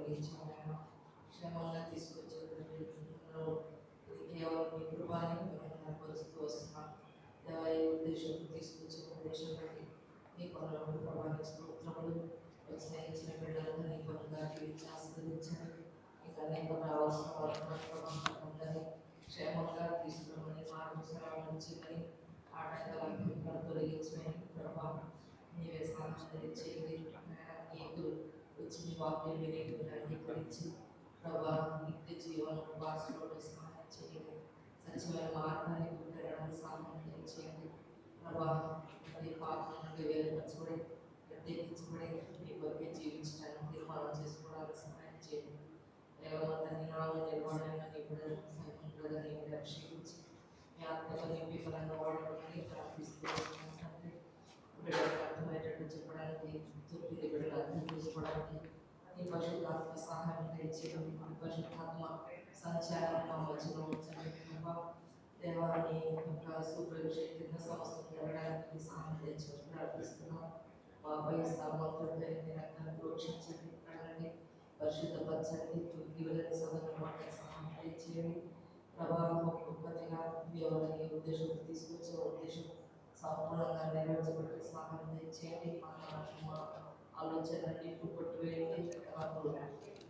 తొలగించాను. క్షేమంగా తీసుకొచ్చారు. కేవలం మీ కృపాన్ని మేము నడుపుతూ వస్తున్నాం. దేవా, ఏ ఉద్దేశంతో తీసుకొచ్చే ఉద్దేశంలోకి మీ కొనలు ప్రభావి స్తోత్రములు స్నేహించిన బిడ్డలందరినీ కొనుగా ఆస్వాదించండి. ఇంకా అనేక రావాల్సిన వాళ్ళందరినీ క్షేమంగా తీసుకుని మార్గసరాలు ఉంచుకొని ఆటంకాలను తొలగించమని ప్రభావం నీవే సాక్షి చేయండి. నీకు వచ్చిన వాక్యం అంగీకరించి ప్రభా నిత్య జీవనం భాషలో సహాయం చేయండి. సత్యమైన మార్గాన్ని పెట్టడానికి సహాయం చేయండి. ప్రభా అది పాపం నుండి వేరుపరచబడి ప్రత్యేకించబడి మీ కొరకే జీవించడానికి తీర్మానం చేసుకోవడానికి సహాయం చేయండి. దేవతని నాలో నిర్మాణమైన నిపుణులని రక్షించి మీ ఆత్మతో నింపి ఫలంగా వాడడానికి ప్రార్థిస్తూ బిడ్డలకు అర్థమయ్యేటట్టు చెప్పడానికి తొమ్మిది బిడ్డలు అర్థం చేసుకోవడానికి ఈ పరిశుద్ధాత్మ సహాయం తెచ్చేయడం పరిశుద్ధాత్మ సంచారం మా మధ్యలో ఉంచండి. దేవాన్ని యొక్క సూపరిశక్తిన సంస్థ జరగడానికి సహాయం తెచ్చి ప్రార్థిస్తున్నాం. మా పై స్థాపకులపై రక్తాన్ని ప్రోక్షించండి, పరిశుద్ధపరచండి, తుర్గిలని సదనం సహాయం తెచ్చేయండి. ప్రభావం గొప్పగా ఎవరి ఉద్దేశం తీసుకొచ్చే ఉద్దేశం సంపూర్ణంగా నెరవేర్చబడి సహాయం తెచ్చేయండి. మా ఆలోచనని కొట్టువేయండి. మాకు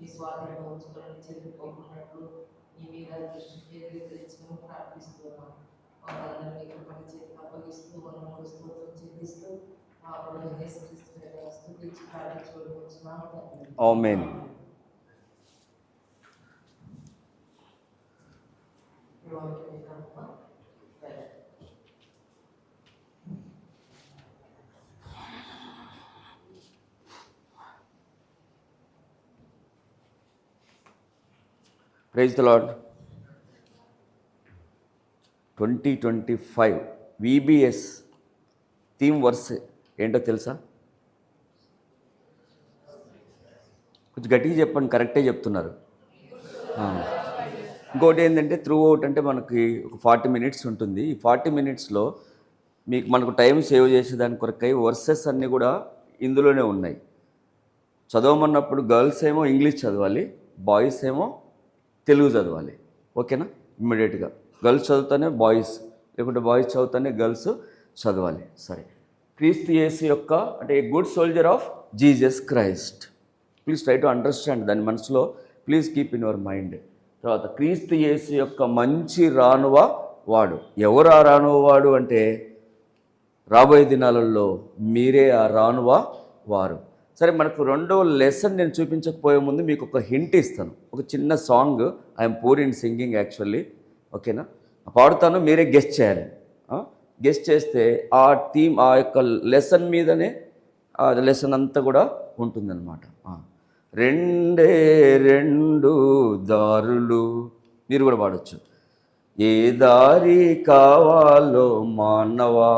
ఈ స్వాధీనంలో ఉంచుకొని చెల్లిపోకున్నట్లు ఈ మీద దృష్టి కేంద్రీకరించడం ప్రార్థిస్తున్నాం. వాళ్ళందరినీ పని చేతి అప్పగిస్తూ మనము స్తోత్రం చెల్లిస్తూ మా ప్రభు యేసుక్రీస్తు స్తుతించి ప్రార్థించుకుంటున్నాం. ఆమేన్. Praise the lord. 2025 VBS theme verse ఏంటో తెలుసా? కొంచెం గట్టిగా చెప్పండి, కరెక్టే చెప్తున్నారు. ఇంకోటి ఏంటంటే త్రూ అవుట్ అంటే మనకి ఒక 40 minutes ఉంటుంది. ఈ 40 minutesలో మనకు టైం సేవ్ చేసేదాని కొరకై వర్సెస్ అన్నీ కూడా ఇందులోనే ఉన్నాయి. చదవమన్నప్పుడు గర్ల్స్ ఏమో ఇంగ్లీష్ చదవాలి, బాయ్స్ ఏమో తెలుగు చదవాలి. ఓకేనా? ఇమ్మీడియట్గా గర్ల్స్ చదువుతానే బాయ్స్, లేకుంటే బాయ్స్ చదువుతానే గర్ల్స్ చదవాలి. సరే. క్రీస్తు యేసు యొక్క అంటే a good soldier of Jesus Christ. Please try to understand, దాని మనసులో please keep in your mind. తర్వాత క్రీస్తు యేసు యొక్క మంచి రానువ వాడు. ఎవరు ఆ రానువ వాడు అంటే రాబోయే దినాలలో మీరే ఆ రానువ వారు. సరే, మనకు రెండో లెసన్ నేను చూపించకపోయే ముందు మీకు ఒక హింట్ ఇస్తాను. ఒక చిన్న song, I'm poor in singing actually. ఓకేనా? పాడుతాను, మీరే గెస్ట్ చేయాలి. గెస్ట్ చేస్తే ఆ థీమ్, ఆ యొక్క లెసన్ మీదనే ఆ లెసన్ అంతా కూడా ఉంటుందన్నమాట. రెండే రెండు దారులు, మీరు కూడా పాడొచ్చు. ఏ దారి కావాలో మానవా,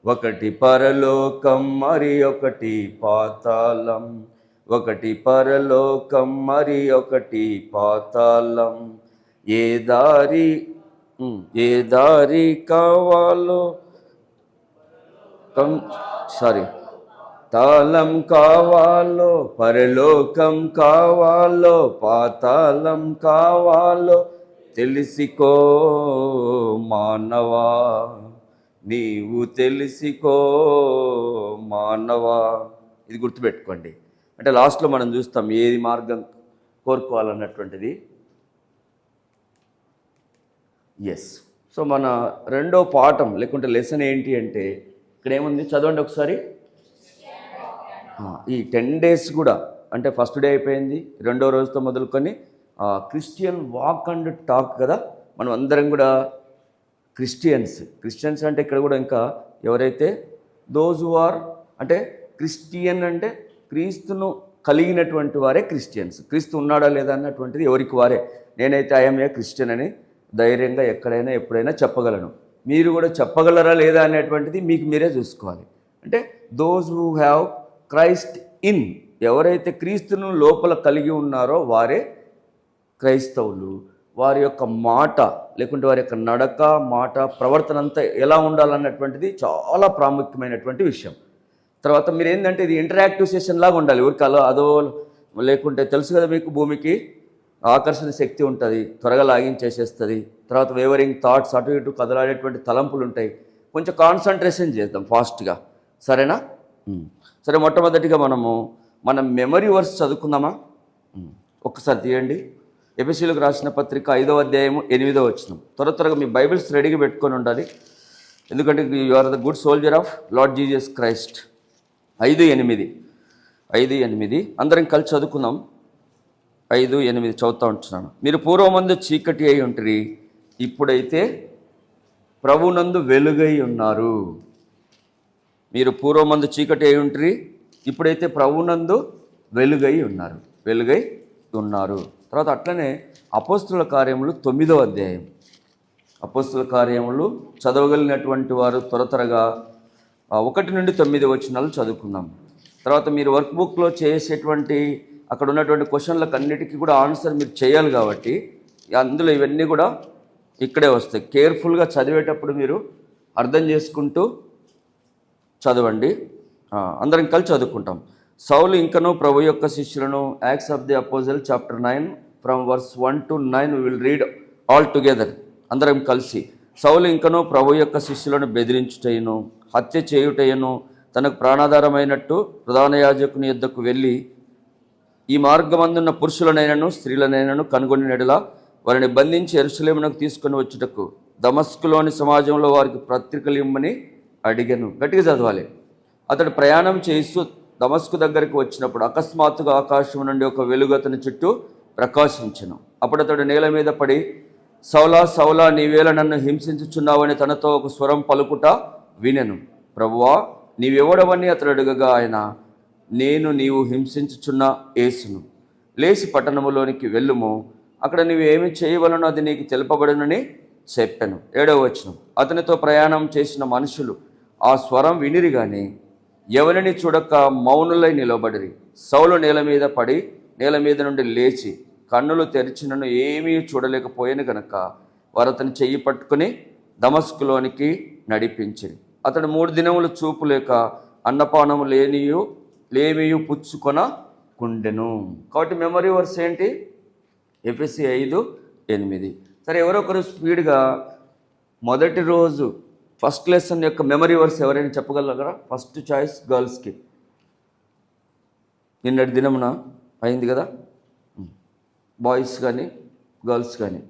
ఒకటి పరలోకం మరి ఒకటి పాతాళం, ఒకటి పరలోకం మరి ఒకటి పాతాళం. ఏ దారి కావాలో తాళం కావాలో, పరలోకం కావాలో, పాతాళం కావాలో తెలిసికో మానవా, నీవు తెలిసికో మానవా. ఇది గుర్తుపెట్టుకోండి. అంటే లాస్ట్లో మనం చూస్తాం ఏది మార్గం కోరుకోవాలన్నటువంటిది. ఎస్. సో మన రెండో పాఠం లేకుంటే లెసన్ ఏంటి అంటే ఇక్కడ ఏముంది, చదవండి ఒకసారి. ఈ 10 days కూడా అంటే ఫస్ట్ డే అయిపోయింది, రెండో రోజుతో మొదలుకొని క్రిస్టియన్ వాక్ అండ్ టాక్ కదా. మనం అందరం కూడా క్రిస్టియన్స్ అంటే ఇక్కడ కూడా ఇంకా ఎవరైతే దోజ్ హు ఆర్ అంటే క్రిస్టియన్ అంటే క్రీస్తును కలిగినటువంటి వారే క్రిస్టియన్స్. క్రీస్తు ఉన్నాడా లేదా అన్నటువంటిది ఎవరికి వారే. నేనైతే ఐఎమ్ ఏ క్రిస్టియన్ అని ధైర్యంగా ఎక్కడైనా ఎప్పుడైనా చెప్పగలను. మీరు కూడా చెప్పగలరా లేదా అనేటువంటిది మీకు మీరే చూసుకోవాలి. అంటే those who have Christ in, ఎవరైతే క్రీస్తును లోపల కలిగి ఉన్నారో వారే క్రైస్తవులు. వారి యొక్క మాట లేకుంటే వారి యొక్క నడక, మాట, ప్రవర్తన అంతా ఎలా ఉండాలన్నటువంటిది చాలా ప్రాముఖ్యమైనటువంటి విషయం. తర్వాత మీరు ఏంటంటే ఇది ఇంటరాక్టివ్ సెషన్ లాగా ఉండాలి. ఊరికి అదో లేకుంటే తెలుసు కదా మీకు, భూమికి ఆకర్షణ శక్తి ఉంటుంది, త్వరగా లాగించేసేస్తుంది. తర్వాత వేవరింగ్ థాట్స్, అటు ఇటు కదలాడేటువంటి తలంపులు ఉంటాయి. కొంచెం కాన్సన్ట్రేషన్ చేద్దాం ఫాస్ట్గా, సరేనా? సరే, మొట్టమొదటిగా మన మెమరీ వర్స్ చదువుకుందామా? ఒక్కసారి తీయండి. ఎఫెసీయులకు రాసిన పత్రిక 5వ అధ్యాయము 8వ వచనం. త్వరగా మీ బైబిల్స్ రెడీగా పెట్టుకొని ఉండాలి, ఎందుకంటే you are the good soldier of Lord Jesus Christ. 5:8 అందరం కలిసి చదువుకుందాం. 5:8 చదువుతూ ఉంటున్నాను. మీరు పూర్వమందు చీకటి అయి ఉంటిరి, ఇప్పుడైతే ప్రభునందు వెలుగై ఉన్నారు. మీరు పూర్వమందు చీకటి అయి ఉంటిరి, ఇప్పుడైతే ప్రభునందు వెలుగై ఉన్నారు. తర్వాత అట్లనే అపోస్తుల కార్యములు 9వ అధ్యాయం. అపోస్తుల కార్యములు చదవగలిగినటువంటి వారు త్వరగా 1 నుండి 9 వచనాలు చదువుకుందాం. తర్వాత మీరు వర్క్ బుక్లో చేసేటువంటి అక్కడ ఉన్నటువంటి క్వశ్చన్లకు అన్నిటికీ కూడా ఆన్సర్ మీరు చేయాలి కాబట్టి అందులో ఇవన్నీ కూడా ఇక్కడే వస్తాయి. కేర్ఫుల్గా చదివేటప్పుడు మీరు అర్థం చేసుకుంటూ చదవండి. అందరం కలిసి చదువుకుంటాం. సౌలు ఇంకనూ ప్రభు యొక్క శిష్యులను, Acts of the apostle chapter 9 from verse 1 to 9 we will read all together. అందరం కలిసి. సౌలు ఇంకనూ ప్రభు యొక్క శిష్యులను బెదిరించుటయును, హత్య చేయుటయును, తనకు ప్రాణాధారమైనట్టు ప్రధాన యాజకుని యొద్దకు వెళ్ళి ఈ మార్గమందున్న పురుషులనైనను స్త్రీలనైనను కనుగొని నెడల వారిని బంధించి యెరూషలేమునకు తీసుకొని వచ్చుటకు దమస్కులోని సమాజంలో వారికి పత్రికలు ఇమ్మని అడిగాను. గట్టిగా చదవాలి. అతడు ప్రయాణం చేస్తూ దమస్కు దగ్గరికి వచ్చినప్పుడు అకస్మాత్తుగా ఆకాశం నుండి ఒక వెలుగు అతని చుట్టూ ప్రకాశించెను. అప్పుడు అతడు నేల మీద పడి, సౌలా సౌలా, నీవేళ నన్ను హింసించుచున్నావని తనతో ఒక స్వరం పలుకుట వినెను. ప్రభువా, నీవెవడవని అతడు అడుగగా ఆయన, నేను నీవు హింసించుచున్న యేసును. లేచి పట్టణములోనికి వెళ్ళుము, అక్కడ నీవు ఏమి చేయవలనో అది నీకు తెలుపబడునని చెప్పాను. 7వ వచనం. అతనితో ప్రయాణం చేసిన మనుషులు ఆ స్వరం వినిరి గాని ఎవరిని చూడక మౌనులై నిలబడిరి. సౌలు నేల మీద పడి నేల మీద నుండి లేచి కన్నులు తెరిచినను ఏమీ చూడలేకపోయాను గనక వారు అతని చెయ్యి పట్టుకుని దమస్కులోనికి నడిపించిరి. అతడు 3 దినములు చూపు లేక అన్నపానము లేమియు పుచ్చుకొన కుండెను. కాబట్టి మెమరీ వర్స్ ఏంటి? ఎఫెసీ 5:8. సరే, ఎవరొకరు స్పీడ్గా మొదటి రోజు ఫస్ట్ లెసన్ యొక్క మెమరీ వర్స్ ఎవరైనా చెప్పగలరా? ఫస్ట్ చాయిస్ గర్ల్స్కి. నిన్నటి దినమున అయింది కదా, బాయ్స్ కానీ గర్ల్స్ కానీ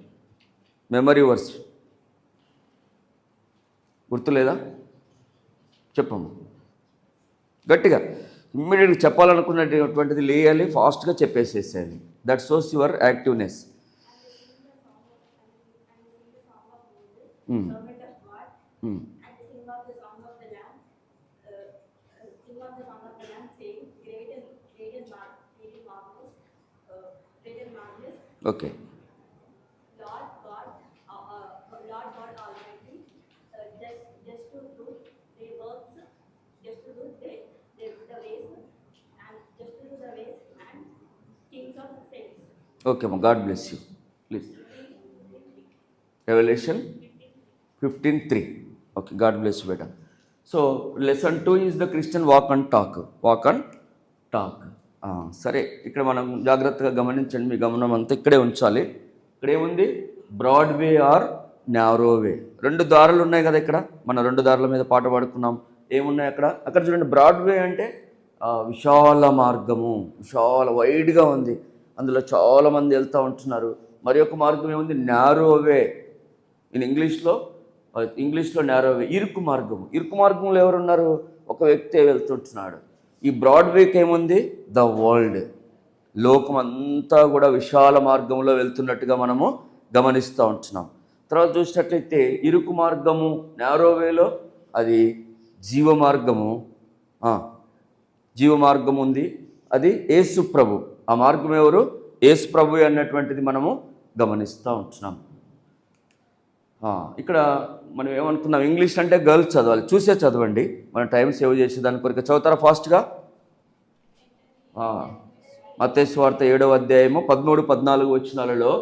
మెమరీ వర్స్ గుర్తులేదా? చెప్పము గట్టిగా. ఇమ్మీడియట్గా చెప్పాలనుకున్నటువంటిది లేయాలి, ఫాస్ట్గా చెప్పేసేసేయాలి. That shows your activeness. Okay. Lord God Almighty, just to do the works, just to do the ways, and just to do the ways and kings of saints. Okay, God bless you. Please. Revelation 15:3. Okay, God bless you, beta. So, lesson 2 is the Christian walk and talk. సరే, ఇక్కడ మనం జాగ్రత్తగా గమనించండి. మీ గమనం అంతా ఇక్కడే ఉంచాలి. ఇక్కడ ఏముంది? Broadway are నారోవే. 2 దారులు ఉన్నాయి కదా ఇక్కడ. మన 2 దారుల మీద పాట పాడుకున్నాం. ఏమున్నాయి అక్కడ చూడండి. బ్రాడ్వే అంటే విశాల మార్గము, వైడ్గా ఉంది, అందులో చాలామంది వెళ్తూ ఉంటున్నారు. మరి ఒక మార్గం ఏముంది? నారోవే. ఇంగ్లీష్లో నారోవే, ఇరుకు మార్గంలో ఎవరున్నారు? ఒక వ్యక్తి వెళ్తుంటున్నాడు. ఈ బ్రాడ్వేకి ఏముంది? ద వరల్డ్, లోకం అంతా కూడా విశాల మార్గంలో వెళ్తున్నట్టుగా మనము గమనిస్తూ ఉంటున్నాం. తర్వాత చూసినట్లయితే ఇరుకు మార్గము నారోవేలో అది జీవమార్గము ఉంది, అది యేసు ప్రభు. ఆ మార్గం ఎవరు? యేసు ప్రభు అన్నటువంటిది మనము గమనిస్తూ ఉంటున్నాం. ఇక్కడ మనం ఏమనుకున్నాం? ఇంగ్లీష్ అంటే గర్ల్స్ చదవాలి. చూసే చదవండి, మనం టైం సేవ్ చేసే దాని కొరకు. చదువుతారా ఫాస్ట్గా? మత్తయి సువార్త 7వ అధ్యాయము 13-14 వచనాలలో,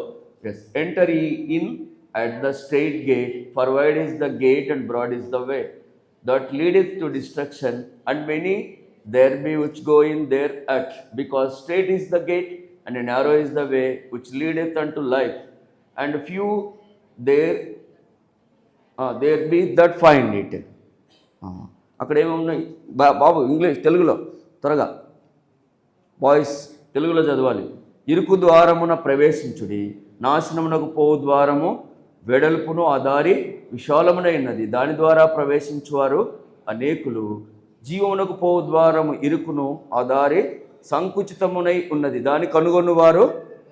enter in at the strait gate, for wide is the gate and broad is the way that leadeth to destruction and many there be which go in thereat, because straight is the gate and narrow is the way which leadeth unto life, and few there be that find it. అక్కడ ఏమున్నాయి బాబు? English, తెలుగులో త్వరగా boys, తెలుగులో చదవాలి. ఇరుకు ద్వారమున ప్రవేశించుడి, నాశనమునకు పోవు ద్వారము వెడల్పును, ఆ దారి విశాలమునైనది, దాని ద్వారా ప్రవేశించువారు అనేకులు. జీవమునకు పోవు ద్వారము ఇరుకును, ఆ దారి సంకుచితమునై ఉన్నది, దాని కనుగొని వారు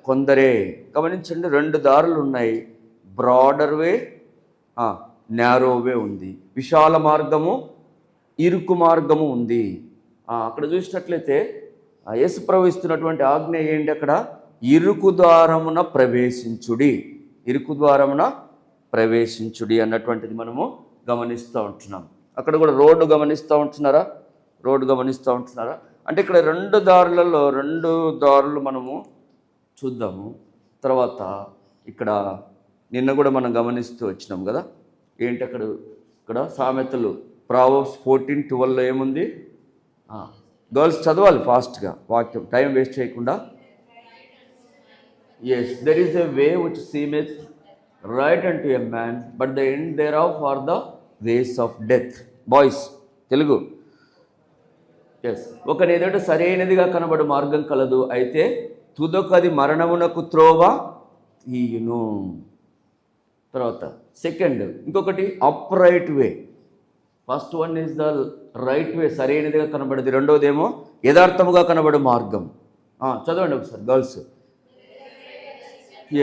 కొందరే. గమనించండి, 2 దారులు ఉన్నాయి. బ్రాడర్ వే, నారో వే ఉంది. విశాల మార్గము, ఇరుకు మార్గము ఉంది. అక్కడ చూసినట్లయితే యేసు ప్రభు ఇస్తున్నటువంటి ఆజ్ఞ ఏంటి? అక్కడ ఇరుకు ద్వారమున ప్రవేశించుడి, ఇరుకు ద్వారమున ప్రవేశించుడి అన్నటువంటిది మనము గమనిస్తూ ఉంటున్నాం. అక్కడ కూడా రోడ్డు గమనిస్తూ ఉంటున్నారా? రోడ్డు గమనిస్తూ ఉంటున్నారా? అంటే ఇక్కడ 2 దారులలో 2 దారులు మనము చూద్దాము. తర్వాత ఇక్కడ నిన్న కూడా మనం గమనిస్తూ వచ్చినాం కదా, ఏంటి అక్కడ ఇక్కడ సామెతలు ప్రావర్బ్స్ 14:12 ఏముంది? గర్ల్స్ చదవాలి ఫాస్ట్గా వాక్యం, టైం వేస్ట్ చేయకుండా. Yes, there is a way which seemeth right unto a man, but the end thereof are the ways of death. Boys, Telugu. Yes, ఒకని ఎదుట సరైనదిగా కనబడు మార్గం కలదు, అయితే తుదకది మరణమునకు త్రోవ తీయును. తర్వాత సెకండ్, ఇంకొకటి upright way. First one is the right way, సరైనదిగా కనబడేది. రెండవదేమో యథార్థముగా కనబడే మార్గం. చదవండి ఒకసారి girls.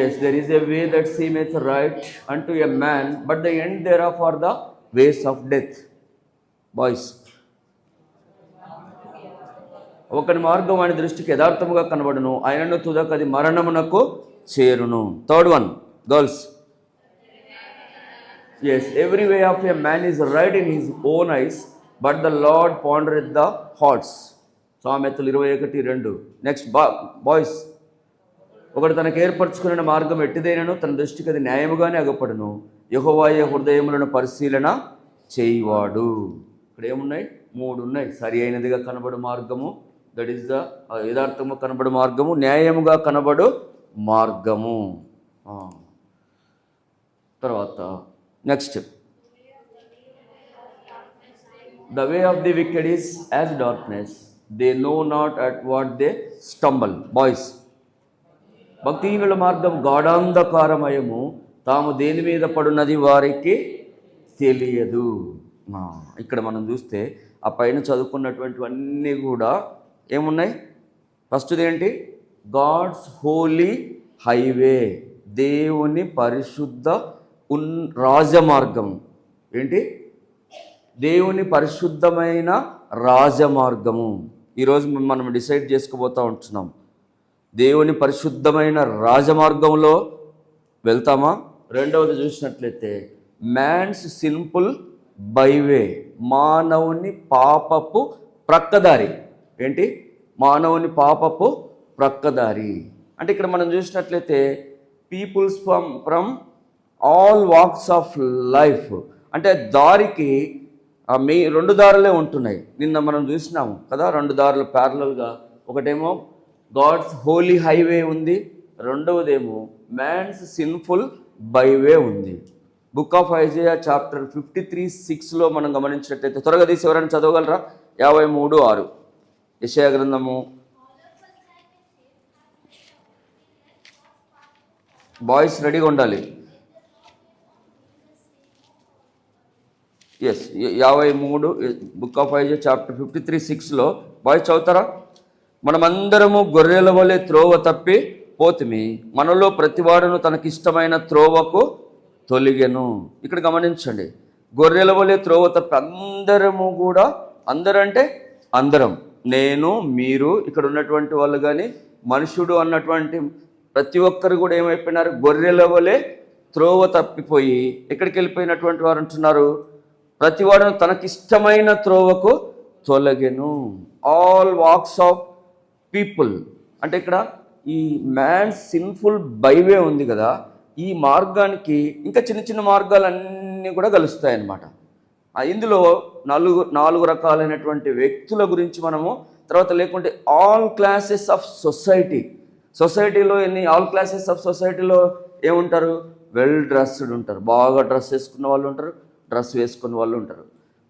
Yes, there is a way that seemeth right unto a man, but the end thereof are the ways of death. Boys, ఒకని మార్గం ఆయన దృష్టికి యథార్థముగా కనబడును, ఆయనను తుదకది మరణమునకు చేరును. Third one girls. Yes, every way of a man is right in his own eyes, but the Lord pondereth the hearts. సామెతలు 21:2. నెక్స్ట్ బాయ్స్, ఒకడు తనకు ఏర్పరచుకున్న మార్గం ఎట్టిదైనను తన దృష్టికి అది న్యాయముగానే అగపడును, యెహోవాయే హృదయములను పరిశీలన చేయువాడు. ఇక్కడ ఏమున్నాయి? 3 ఉన్నాయి. సరి అయినదిగా కనబడు మార్గము, దట్ ఈస్ ద యథార్థము కనబడు మార్గము, న్యాయముగా కనబడు మార్గము. తర్వాత next, the way of the wicked is as darkness, they know not at what they stumble. Boys, భక్తిహీనుల మార్గం గాఢాంధకారమయము, తాము దేని మీద పడున్నది వారికి తెలియదు. ఇక్కడ మనం చూస్తే ఆ పైన చదువుకున్నటువంటివన్నీ కూడా ఏమున్నాయి? ఫస్ట్ది ఏంటి? గాడ్స్ హోలీ హైవే, దేవుని పరిశుద్ధ రాజమార్గం. ఏంటి? దేవుని పరిశుద్ధమైన రాజమార్గము. ఈరోజు మనం డిసైడ్ చేసుకోబోతూ ఉంటున్నాం, దేవుని పరిశుద్ధమైన రాజమార్గంలో వెళ్తామా? రెండవది చూసినట్లయితే మ్యాన్స్ సిన్ఫుల్ బైవే, మానవుని పాపపు ప్రక్కదారి. ఏంటి? మానవుని పాపపు ప్రక్కదారి. అంటే ఇక్కడ మనం చూసినట్లయితే peoples from all walks of life, అంటే దారికి 2 దారులే ఉంటున్నాయి. నిన్న మనం చూసినాము కదా, 2 దారులు ప్యారలల్గా. ఒకటేమో గాడ్స్ హోలీ హైవే ఉంది, రెండవదేమో మ్యాన్స్ సిన్ఫుల్ బైవే ఉంది. బుక్ ఆఫ్ ఐజయా చాప్టర్ 53:6 మనం గమనించినట్లయితే, త్వరగా తీసి ఎవరైనా చదవగలరా? 53:6 యెషయా గ్రంథము. బాయ్స్ రెడీగా ఉండాలి. Yes, 53 book of Isaiah chapter 53:6 boys చదువుతారా? మనమందరము గొర్రెల వలె త్రోవ తప్పి పోతిమి, మనలో ప్రతివాడును తనకిష్టమైన త్రోవకు తొలిగెను. ఇక్కడ గమనించండి, గొర్రెల వలె త్రోవ తప్పి అందరము కూడా, అందరంటే అందరం, నేను, మీరు, ఇక్కడ ఉన్నటువంటి వాళ్ళు కానీ మనుషుడు అన్నటువంటి ప్రతి ఒక్కరు కూడా ఏమైపోయినారు? గొర్రెల వలె త్రోవ తప్పిపోయి ఎక్కడికి వెళ్ళిపోయినటువంటి వారు అంటున్నారు? ప్రతివాడు తనకిష్టమైన త్రోవకు తొలగెను. ఆల్ వాక్స్ ఆఫ్ పీపుల్, అంటే ఇక్కడ ఈ మ్యాన్ సిన్ఫుల్ బైవే ఉంది కదా, ఈ మార్గానికి ఇంకా చిన్న చిన్న మార్గాలన్నీ కూడా కలుస్తాయన్నమాట. ఇందులో నాలుగు రకాలైనటువంటి వ్యక్తుల గురించి మనము, తర్వాత లేకుంటే ఆల్ క్లాసెస్ ఆఫ్ సొసైటీలో ఆల్ క్లాసెస్ ఆఫ్ సొసైటీలో ఏముంటారు? వెల్ డ్రెస్డ్ ఉంటారు, బాగా డ్రెస్ వేసుకున్న వాళ్ళు ఉంటారు, డ్రెస్ వేసుకున్న వాళ్ళు ఉంటారు,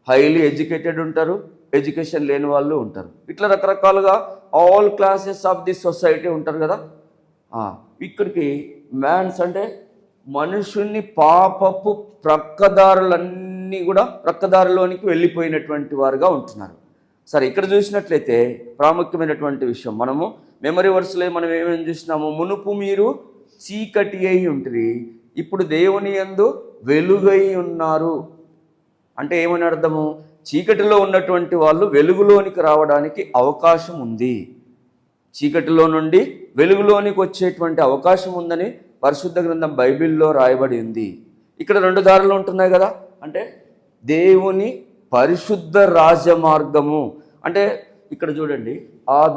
హైలీ ఎడ్యుకేటెడ్ ఉంటారు, ఎడ్యుకేషన్ లేని వాళ్ళు ఉంటారు. ఇట్లా రకరకాలుగా all classes of the society ఉంటారు కదా. ఇక్కడికి మ్యాన్స్ అంటే మనుషుల్ని పాపపు ప్రక్కదారిలోనికి వెళ్ళిపోయినటువంటి వారుగా ఉంటున్నారు. సరే, ఇక్కడ చూసినట్లయితే ప్రాముఖ్యమైనటువంటి విషయం, మనము మెమరీ వర్స్లో మనం ఏమేమి చూసినాము? మునుపు మీరు చీకటి అయి ఉంటుంది, ఇప్పుడు దేవుని యందు వెలుగై ఉన్నారు. అంటే ఏమని అర్థము? చీకటిలో ఉన్నటువంటి వాళ్ళు వెలుగులోనికి రావడానికి అవకాశం ఉంది, చీకటిలో నుండి వెలుగులోనికి వచ్చేటువంటి అవకాశం ఉందని పరిశుద్ధ గ్రంథం బైబిల్లో రాయబడి ఉంది. ఇక్కడ 2 దారులు ఉంటున్నాయి కదా. అంటే దేవుని పరిశుద్ధ రాజమార్గము అంటే ఇక్కడ చూడండి,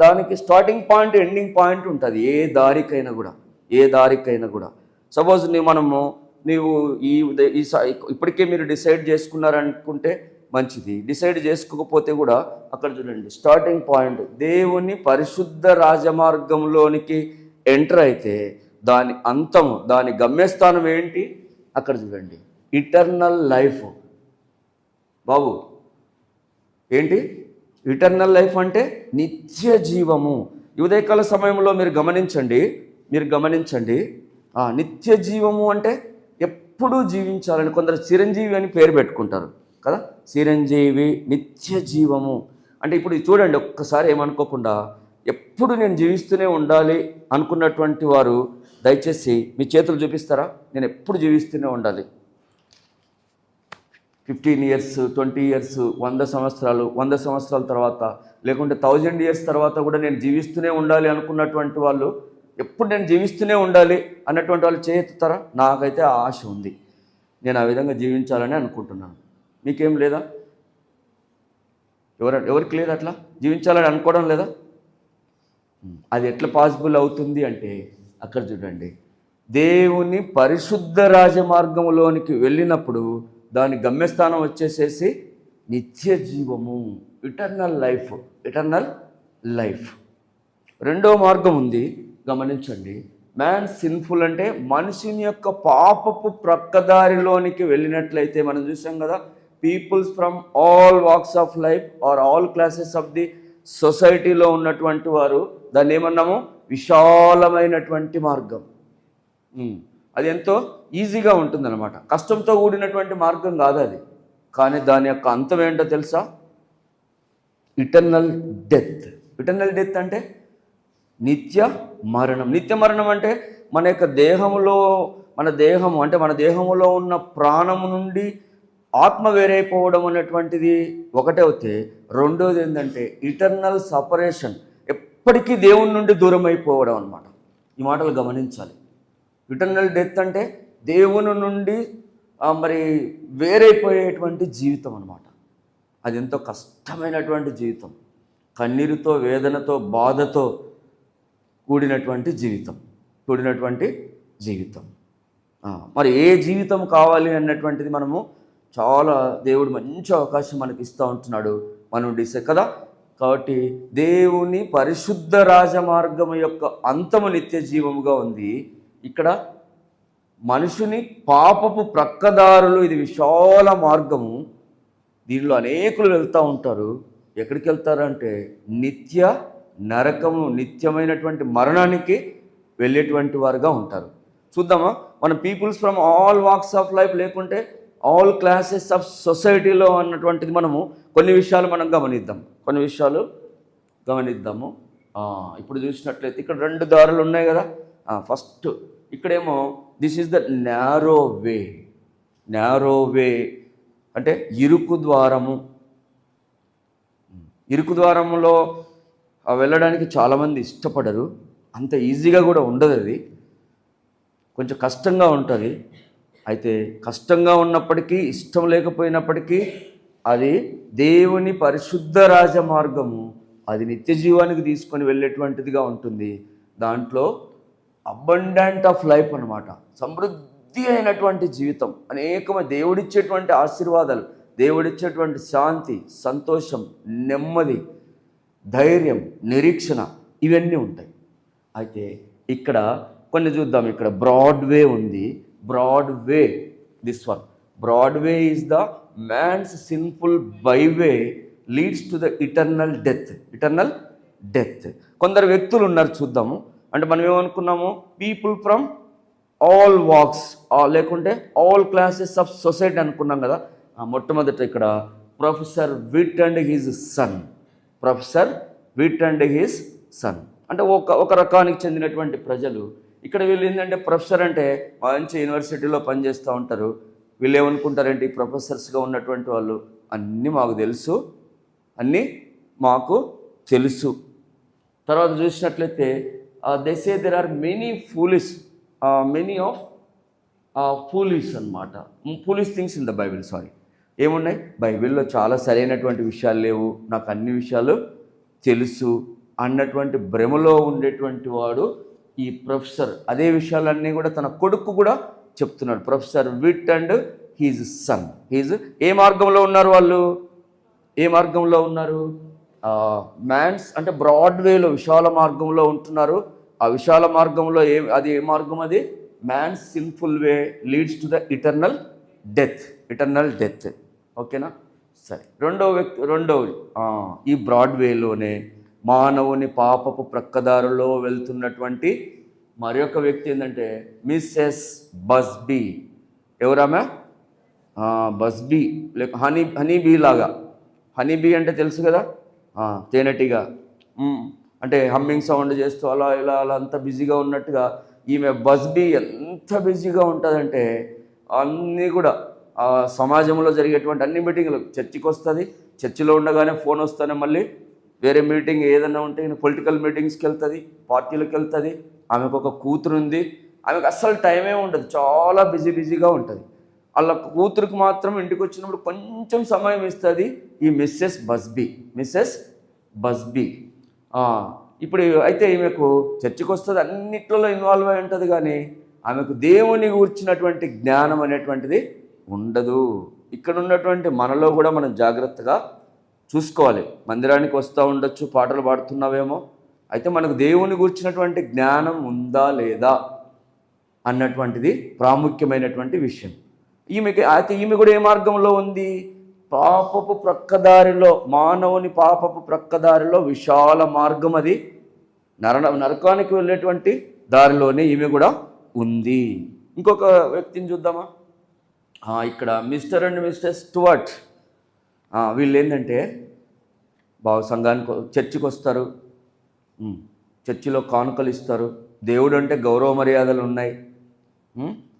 దానికి స్టార్టింగ్ పాయింట్, ఎండింగ్ పాయింట్ ఉంటుంది. ఏ దారికైనా కూడా సపోజ్ నీవు ఇప్పటికే మీరు డిసైడ్ చేసుకున్నారనుకుంటే మంచిది, డిసైడ్ చేసుకోకపోతే కూడా అక్కడ చూడండి స్టార్టింగ్ పాయింట్, దేవుని పరిశుద్ధ రాజమార్గంలోనికి ఎంటర్ అయితే దాని అంతము, దాని గమ్యస్థానం ఏంటి? అక్కడ చూడండి, ఇటర్నల్ లైఫ్. బాబు ఏంటి ఇటర్నల్ లైఫ్ అంటే? నిత్య జీవము. ఈ ఉదయకాల సమయంలో మీరు గమనించండి, నిత్య జీవము అంటే ఎప్పుడూ జీవించాలని. కొందరు చిరంజీవి అని పేరు పెట్టుకుంటారు కదా, చిరంజీవి, నిత్య జీవము అంటే ఇప్పుడు చూడండి, ఒక్కసారి ఏమనుకోకుండా ఎప్పుడు నేను జీవిస్తూనే ఉండాలి అనుకున్నటువంటి వారు దయచేసి మీ చేతులు చూపిస్తారా? నేను ఎప్పుడు జీవిస్తూనే ఉండాలి, 15 years, 20 years, 100 సంవత్సరాలు, 100 సంవత్సరాల తర్వాత, లేకుంటే 1000 years తర్వాత కూడా నేను జీవిస్తూనే ఉండాలి అనుకున్నటువంటి వాళ్ళు, ఎప్పుడు నేను జీవిస్తూనే ఉండాలి అన్నటువంటి వాళ్ళు చేయెత్తుతారా? నాకైతే ఆ ఆశ ఉంది, నేను ఆ విధంగా జీవించాలని అనుకుంటున్నాను. మీకేం లేదా? ఎవరికి లేదు అట్లా జీవించాలని అనుకోవడం లేదా? అది ఎట్లా పాసిబుల్ అవుతుంది అంటే అక్కడ చూడండి, దేవుని పరిశుద్ధ రాజమార్గంలోనికి వెళ్ళినప్పుడు దాని గమ్యస్థానం వచ్చేసేసి నిత్య జీవము, ఇటర్నల్ లైఫ్. రెండో మార్గం ఉంది, గమనించండి. మ్యాన్ సిన్ఫుల్ అంటే మనిషిని యొక్క పాపపు ప్రక్కదారిలోనికి వెళ్ళినట్లయితే మనం చూసాం కదా, peoples from all walks of life or all classes of the సొసైటీలో ఉన్నటువంటి వారు దాన్ని ఏమన్నాము? విశాలమైనటువంటి మార్గం. అది ఎంతో ఈజీగా ఉంటుందన్నమాట, కష్టంతో కూడినటువంటి మార్గం కాదు అది. కానీ దాని యొక్క అంతం ఏంటో తెలుసా? ఇటర్నల్ డెత్ అంటే నిత్య మరణం అంటే మన యొక్క మన దేహములో ఉన్న ప్రాణము నుండి ఆత్మ వేరైపోవడం అనేటువంటిది ఒకటే అవుతే, రెండోది ఏంటంటే ఇటర్నల్ సపరేషన్, ఎప్పటికీ దేవుని నుండి దూరం అయిపోవడం అన్నమాట. ఈ మాటలు గమనించాలి. ఇటర్నల్ డెత్ అంటే దేవుని నుండి వేరైపోయేటువంటి జీవితం అన్నమాట. అది ఎంతో కష్టమైనటువంటి జీవితం, కన్నీరుతో, వేదనతో, బాధతో కూడినటువంటి జీవితం. మరి ఏ జీవితం కావాలి అన్నటువంటిది మనము చాలా, దేవుడు మంచి అవకాశం మనకి ఇస్తూ ఉంటున్నాడు, మనం డిసైడ్ కదా. కాబట్టి దేవుని పరిశుద్ధ రాజమార్గం యొక్క అంతము నిత్య జీవముగా ఉంది. ఇక్కడ మనుషుని పాపపు ప్రక్కదారులు, ఇది విశాల మార్గము, దీనిలో అనేకులు వెళ్తూ ఉంటారు. ఎక్కడికి వెళ్తారంటే నిత్య నరకము, నిత్యమైనటువంటి మరణానికి వెళ్ళేటువంటి వారుగా ఉంటారు. చూద్దామా, మన peoples from all walks of life లేకుంటే ఆల్ క్లాసెస్ ఆఫ్ సొసైటీలో అన్నటువంటిది మనము కొన్ని విషయాలు గమనిద్దాము. ఇప్పుడు చూసినట్లయితే ఇక్కడ 2 దారులు ఉన్నాయి కదా. ఫస్ట్ ఇక్కడేమో దిస్ ఈజ్ ద న్యారో వే అంటే ఇరుకు ద్వారములో వెళ్ళడానికి చాలామంది ఇష్టపడరు, అంత ఈజీగా కూడా ఉండదు, అది కొంచెం కష్టంగా ఉంటుంది. అయితే కష్టంగా ఉన్నప్పటికీ, ఇష్టం లేకపోయినప్పటికీ, అది దేవుని పరిశుద్ధ రాజమార్గము, అది నిత్య జీవానికి తీసుకొని వెళ్ళేటువంటిదిగా ఉంటుంది. దాంట్లో అబండెంట్ ఆఫ్ లైఫ్ అన్నమాట, సమృద్ధి అయినటువంటి జీవితం, అనేకమైన దేవుడిచ్చేటువంటి ఆశీర్వాదాలు, దేవుడిచ్చేటువంటి శాంతి, సంతోషం, నెమ్మది, ధైర్యం, నిరీక్షణ ఇవన్నీ ఉంటాయి. అయితే ఇక్కడ కొన్ని చూద్దాం. ఇక్కడ బ్రాడ్వే ఉంది. Broadway, this one, Broadway is the man's sinful byway leads to the eternal death. Eternal death. కొందరు వ్యక్తులు ఉన్నారు, చూద్దాము. అంటే మనం ఏమనుకున్నాము, పీపుల్ ఫ్రమ్ ఆల్ వాక్స్, లేకుంటే ఆల్ క్లాసెస్ ఆఫ్ సొసైటీ అనుకున్నాం కదా. మొట్టమొదట ఇక్కడ professor VIT and his son. Professor VIT and his son అంటే ఒక రకానికి చెందినటువంటి ప్రజలు. ఇక్కడ వీళ్ళు ఏంటంటే, ప్రొఫెసర్ అంటే మంచి యూనివర్సిటీలో పనిచేస్తూ ఉంటారు. వీళ్ళు ఏమనుకుంటారంటే, ఈ ప్రొఫెసర్స్గా ఉన్నటువంటి వాళ్ళు అన్నీ మాకు తెలుసు, అన్నీ మాకు తెలుసు. తర్వాత చూసినట్లయితే they say there are many foolish, many of foolish అనమాట. Foolish things in the Bible. Sorry, ఏమున్నాయి బైబిల్లో? చాలా సరైనటువంటి విషయాలు లేవు, నాకు అన్ని విషయాలు తెలుసు అన్నటువంటి భ్రమలో ఉండేటువంటి వాడు ఈ ప్రొఫెసర్. అదే విషయాలన్నీ కూడా తన కొడుకు కూడా చెప్తున్నాడు. Professor VIT and his son. His ఏ మార్గంలో ఉన్నారు వాళ్ళు? ఏ మార్గంలో ఉన్నారు? మ్యాన్స్ అంటే బ్రాడ్వేలో, విశాల మార్గంలో ఉంటున్నారు. ఆ విశాల మార్గంలో అది ఏ మార్గం? అది man's sinful way leads to the eternal death. Eternal death. ఓకేనా? సరే, రెండవది ఈ బ్రాడ్వేలోనే మానవుని పాపపు ప్రక్కదారులో వెళ్తున్నటువంటి మరి ఒక వ్యక్తి ఏంటంటే మిస్సెస్ బస్బీ. ఎవరామె? బస్బీ, లేక హనీబీ లాగా. హనీబీ అంటే తెలుసు కదా, తేనెటీగా. అంటే హమ్మింగ్ సౌండ్ చేస్తూ అలా ఇలా అలా అంత బిజీగా ఉన్నట్టుగా ఈమె బస్బీ ఎంత బిజీగా ఉంటుందంటే, అన్నీ కూడా సమాజంలో జరిగేటువంటి అన్ని మీటింగ్లు, చర్చికి వస్తుంది, చర్చిలో ఉండగానే ఫోన్ వస్తూనే మళ్ళీ వేరే మీటింగ్ ఏదైనా ఉంటే పొలిటికల్ మీటింగ్స్కి వెళ్తుంది, పార్టీలకు వెళ్తుంది. ఆమెకు ఒక కూతురు ఉంది. ఆమెకు అస్సలు టైమే ఉండదు, చాలా బిజీగా ఉంటుంది. వాళ్ళ కూతురికి మాత్రం ఇంటికి వచ్చినప్పుడు కొంచెం సమయం ఇస్తుంది ఈ మిస్సెస్ బస్బీ. ఇప్పుడు అయితే ఈమెకు చర్చికి వస్తుంది, అన్నిట్లలో ఇన్వాల్వ్ అయి ఉంటుంది, కానీ ఆమెకు దేవుని గూర్చినటువంటి జ్ఞానం అనేటువంటిది ఉండదు. ఇక్కడ ఉన్నటువంటి మనలో కూడా మనం జాగ్రత్తగా చూసుకోవాలి. మందిరానికి వస్తూ ఉండొచ్చు, పాటలు పాడుతున్నావేమో, అయితే మనకు దేవుని గూర్చినటువంటి జ్ఞానం ఉందా లేదా అన్నటువంటిది ప్రాముఖ్యమైనటువంటి విషయం. ఈమె కూడా ఏ మార్గంలో ఉంది? పాపపు ప్రక్కదారిలో, మానవుని పాపపు ప్రక్కదారిలో విశాల మార్గం, అది నరకానికి వెళ్ళేటువంటి దారిలోనే ఈమె కూడా ఉంది. ఇంకొక వ్యక్తిని చూద్దామా? ఇక్కడ మిస్టర్ అండ్ మిస్సెస్ స్టూవర్ట్. వీళ్ళు ఏంటంటే సంఘానికి, చర్చికి వస్తారు, చర్చిలో కానుకలు ఇస్తారు, దేవుడు అంటే గౌరవ మర్యాదలు ఉన్నాయి,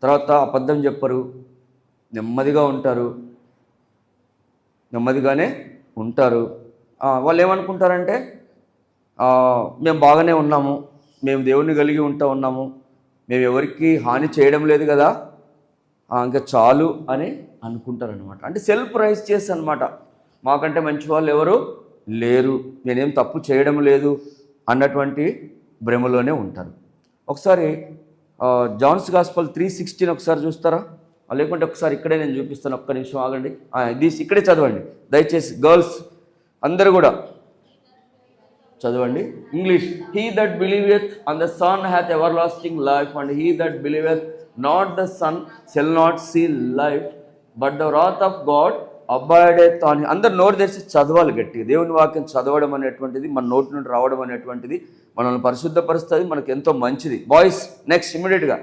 తర్వాత అబద్ధం చెప్పరు, నెమ్మదిగానే ఉంటారు. వాళ్ళు ఏమనుకుంటారంటే, మేము బాగానే ఉన్నాము, మేము దేవుణ్ణి కలిగి ఉన్నాము, మేము ఎవరికి హాని చేయడం లేదు కదా, ఇంకా చాలు అని అనుకుంటారనమాట. అంటే సెల్ఫ్ రైజ్ చేసి అనమాట, మాకంటే మంచి వాళ్ళు ఎవరు లేరు, నేనేం తప్పు చేయడం లేదు అన్నటువంటి భ్రమలోనే ఉంటారు. ఒకసారి జాన్స్ గాస్పల్ 3:16 ఒకసారి చూస్తారా? లేకుంటే ఒకసారి ఇక్కడే నేను చూపిస్తాను, ఒక్క నిమిషం ఆగండి. ఇక్కడే చదవండి దయచేసి, గర్ల్స్ అందరూ కూడా చదవండి English. He that believeth on the son hath everlasting life, and he that believeth not the son shall not see life, but the wrath of God abideth on. అందరు నోరు తెరిచి చదవాలి గట్టిగా. దేవుని వాక్యం చదవడం అనేటువంటిది, మన నోటి నుండి రావడం అనేటువంటిది మనల్ని పరిశుద్ధపరుస్తుంది, మనకు ఎంతో మంచిది. బాయ్స్ నెక్స్ట్ ఇమ్మీడియట్గా.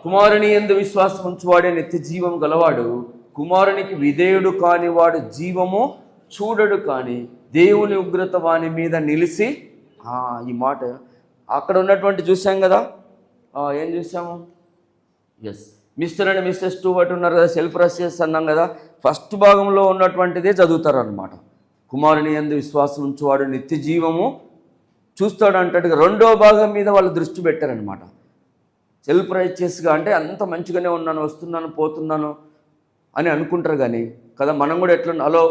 కుమారుని యందు విశ్వాసం ఉంచువాడే నిత్య జీవం గలవాడు, కుమారునికి విధేయుడు కానివాడు జీవము చూడడు, కానీ దేవుని ఉగ్రత వాని మీద నిలిచి. ఈ మాట అక్కడ ఉన్నటువంటి చూసాం కదా, ఏం చూసాము? Yes, mister and missus Stuart ఉన్నారు కదా, సెల్ఫ్ రసియస్ అన్నాం కదా. ఫస్ట్ భాగంలో ఉన్నటువంటిదే చదువుతారు అనమాట. కుమారుని యందు విశ్వాసం ఉంచువాడు నిత్య జీవము చూస్తాడు అంటాడుగా. రెండో భాగం మీద వాళ్ళు దృష్టి పెట్టారనమాట. సెల్ఫ్ రైచియస్గా అంటే అంత మంచిగానే ఉన్నాను, వస్తున్నాను, పోతున్నాను అని అనుకుంటారు, కానీ కదా మనం కూడా ఎట్లా, హలో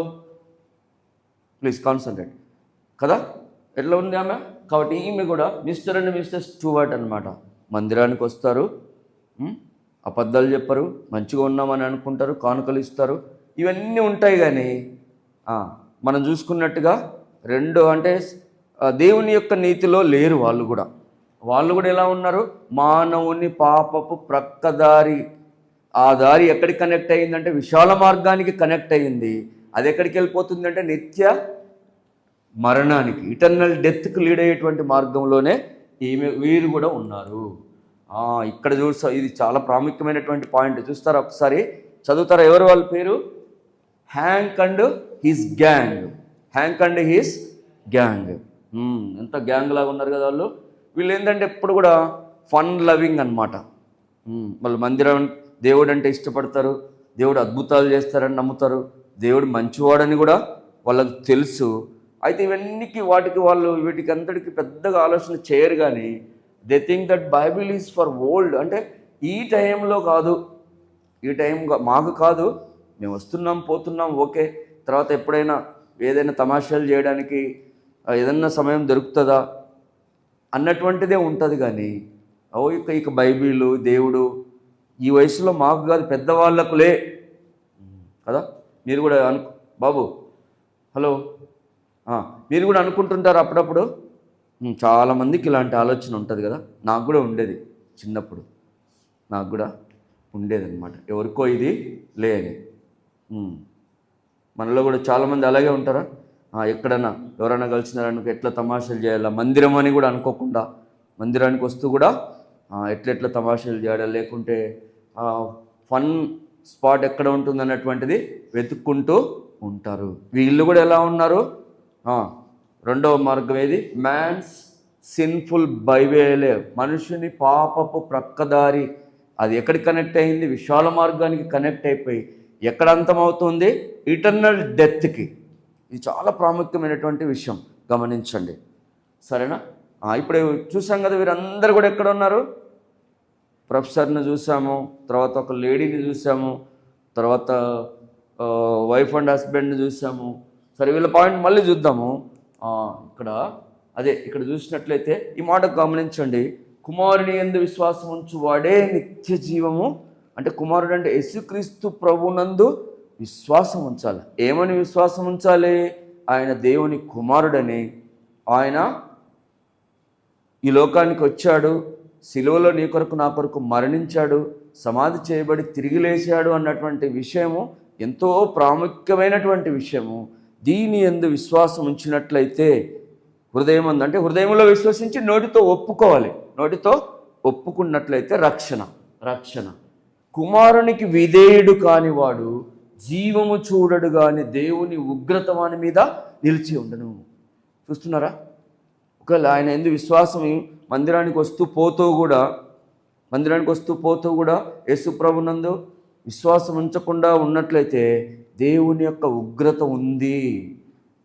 ప్లీజ్ కాన్సన్ట్రేట్ కదా, ఎట్లా ఉంది ఆమె. కాబట్టి ఈమె కూడా మిస్టర్ అండ్ మిస్సెస్ స్టూవర్ట్ అనమాట. మందిరానికి వస్తారు, అబద్ధాలు చెప్పరు, మంచిగా ఉన్నామని అనుకుంటారు, కానుకలు ఇస్తారు, ఇవన్నీ ఉంటాయి. కానీ మనం చూసుకున్నట్టుగా రెండు అంటే దేవుని యొక్క నీతిలో లేరు. వాళ్ళు కూడా ఎలా ఉన్నారు? మానవుని పాపపు ప్రక్కదారి. ఆ దారి ఎక్కడికి కనెక్ట్ అయ్యిందంటే విశాల మార్గానికి కనెక్ట్ అయ్యింది. అది ఎక్కడికి వెళ్ళిపోతుందంటే నిత్య మరణానికి, ఇటర్నల్ డెత్కి లీడ్ అయ్యేటువంటి మార్గంలోనే వీరు కూడా ఉన్నారు. ఇక్కడ చూస్తా, ఇది చాలా ప్రాముఖ్యమైనటువంటి పాయింట్. చూస్తారా ఒకసారి, చదువుతారా? ఎవరు వాళ్ళ పేరు? Hank and his gang. Hank and his gang. ఎంత గ్యాంగ్ లాగా ఉన్నారు కదా వాళ్ళు. వీళ్ళు ఏంటంటే ఎప్పుడు కూడా ఫన్ లవింగ్ అనమాట. వాళ్ళు మందిరం, దేవుడు అంటే ఇష్టపడతారు, దేవుడు అద్భుతాలు చేస్తారని నమ్ముతారు, దేవుడు మంచివాడని కూడా వాళ్ళకు తెలుసు. అయితే వీటికి అంతటికి పెద్దగా ఆలోచన చేయరు. కానీ they think that Bible is for old. అంటే ఈ టైంలో కాదు, ఈ టైం మాకు కాదు, మేము వస్తున్నాం పోతున్నాం ఓకే, తర్వాత ఎప్పుడైనా ఏదైనా తమాషాలు చేయడానికి ఏదన్నా సమయం దొరుకుతుందా అన్నటువంటిదే ఉంటుంది. కానీ ఇక బైబిలు దేవుడు ఈ వయసులో మాకు కాదు, పెద్దవాళ్ళకులే కదా. మీరు కూడా బాబు హలో, మీరు కూడా అనుకుంటుంటారు అప్పుడప్పుడు. చాలామందికి ఇలాంటి ఆలోచన ఉంటుంది కదా. నాకు కూడా ఉండేది చిన్నప్పుడు, నాకు కూడా ఉండేదన్నమాట. ఎవరికో ఇది లే అని. మనలో కూడా చాలామంది అలాగే ఉంటారా? ఎక్కడన్నా ఎవరైనా కలిసినారనుకో ఎట్లా తమాషాలు చేయాలా, మందిరం అని కూడా అనుకోకుండా మందిరానికి వస్తూ కూడా ఎట్లెట్లా తమాషాలు చేయాలా, లేకుంటే ఫన్ స్పాట్ ఎక్కడ ఉంటుంది అన్నటువంటిది వెతుక్కుంటూ ఉంటారు. వీళ్ళు కూడా ఎలా ఉన్నారు? రెండవ మార్గం ఏది? మ్యాన్స్ సిన్ఫుల్ బైవేలే, మనుషుని పాపపు ప్రక్కదారి. అది ఎక్కడికి కనెక్ట్ అయింది? విశాల మార్గానికి కనెక్ట్ అయిపోయి ఎక్కడ అంతమవుతుంది? ఇటర్నల్ డెత్కి. ఇది చాలా ప్రాముఖ్యమైనటువంటి విషయం, గమనించండి. సరేనా? ఇప్పుడు చూసాం కదా, వీరందరూ కూడా ఎక్కడ ఉన్నారు? ప్రొఫెసర్ని చూసాము, తర్వాత ఒక లేడీని చూసాము, తర్వాత వైఫ్ అండ్ హస్బెండ్ని చూసాము. సరే, వీళ్ళ పాయింట్ మళ్ళీ చూద్దాము. ఇక్కడ చూసినట్లయితే ఈ మాట గమనించండి. కుమారుని యందు విశ్వాసం ఉంచు వాడే నిత్య జీవము. అంటే కుమారుడు అంటే యేసుక్రీస్తు ప్రభునందు విశ్వాసం ఉంచాలి. ఏమని విశ్వాసం ఉంచాలి? ఆయన దేవుని కుమారుడని, ఆయన ఈ లోకానికి వచ్చాడు, శిలువలో నీ కొరకు నా కొరకు మరణించాడు, సమాధి చేయబడి తిరిగి లేచాడు అన్నటువంటి విషయము ఎంతో ప్రాముఖ్యమైనటువంటి విషయము. దీని యందు విశ్వాసం ఉంచినట్లయితే హృదయం అంటే హృదయంలో విశ్వసించి నోటితో ఒప్పుకోవాలి. నోటితో ఒప్పుకున్నట్లయితే రక్షణ. కుమారునికి విధేయుడు కానివాడు జీవము చూడడు కానీ దేవుని ఉగ్రత వాని మీద నిలిచి ఉండను. చూస్తున్నారా? ఒకవేళ ఆయన యందు విశ్వాసం మందిరానికి వస్తూ పోతూ కూడా యేసు ప్రభునందు విశ్వాసం ఉంచకుండా ఉన్నట్లయితే దేవుని యొక్క ఉగ్రత ఉంది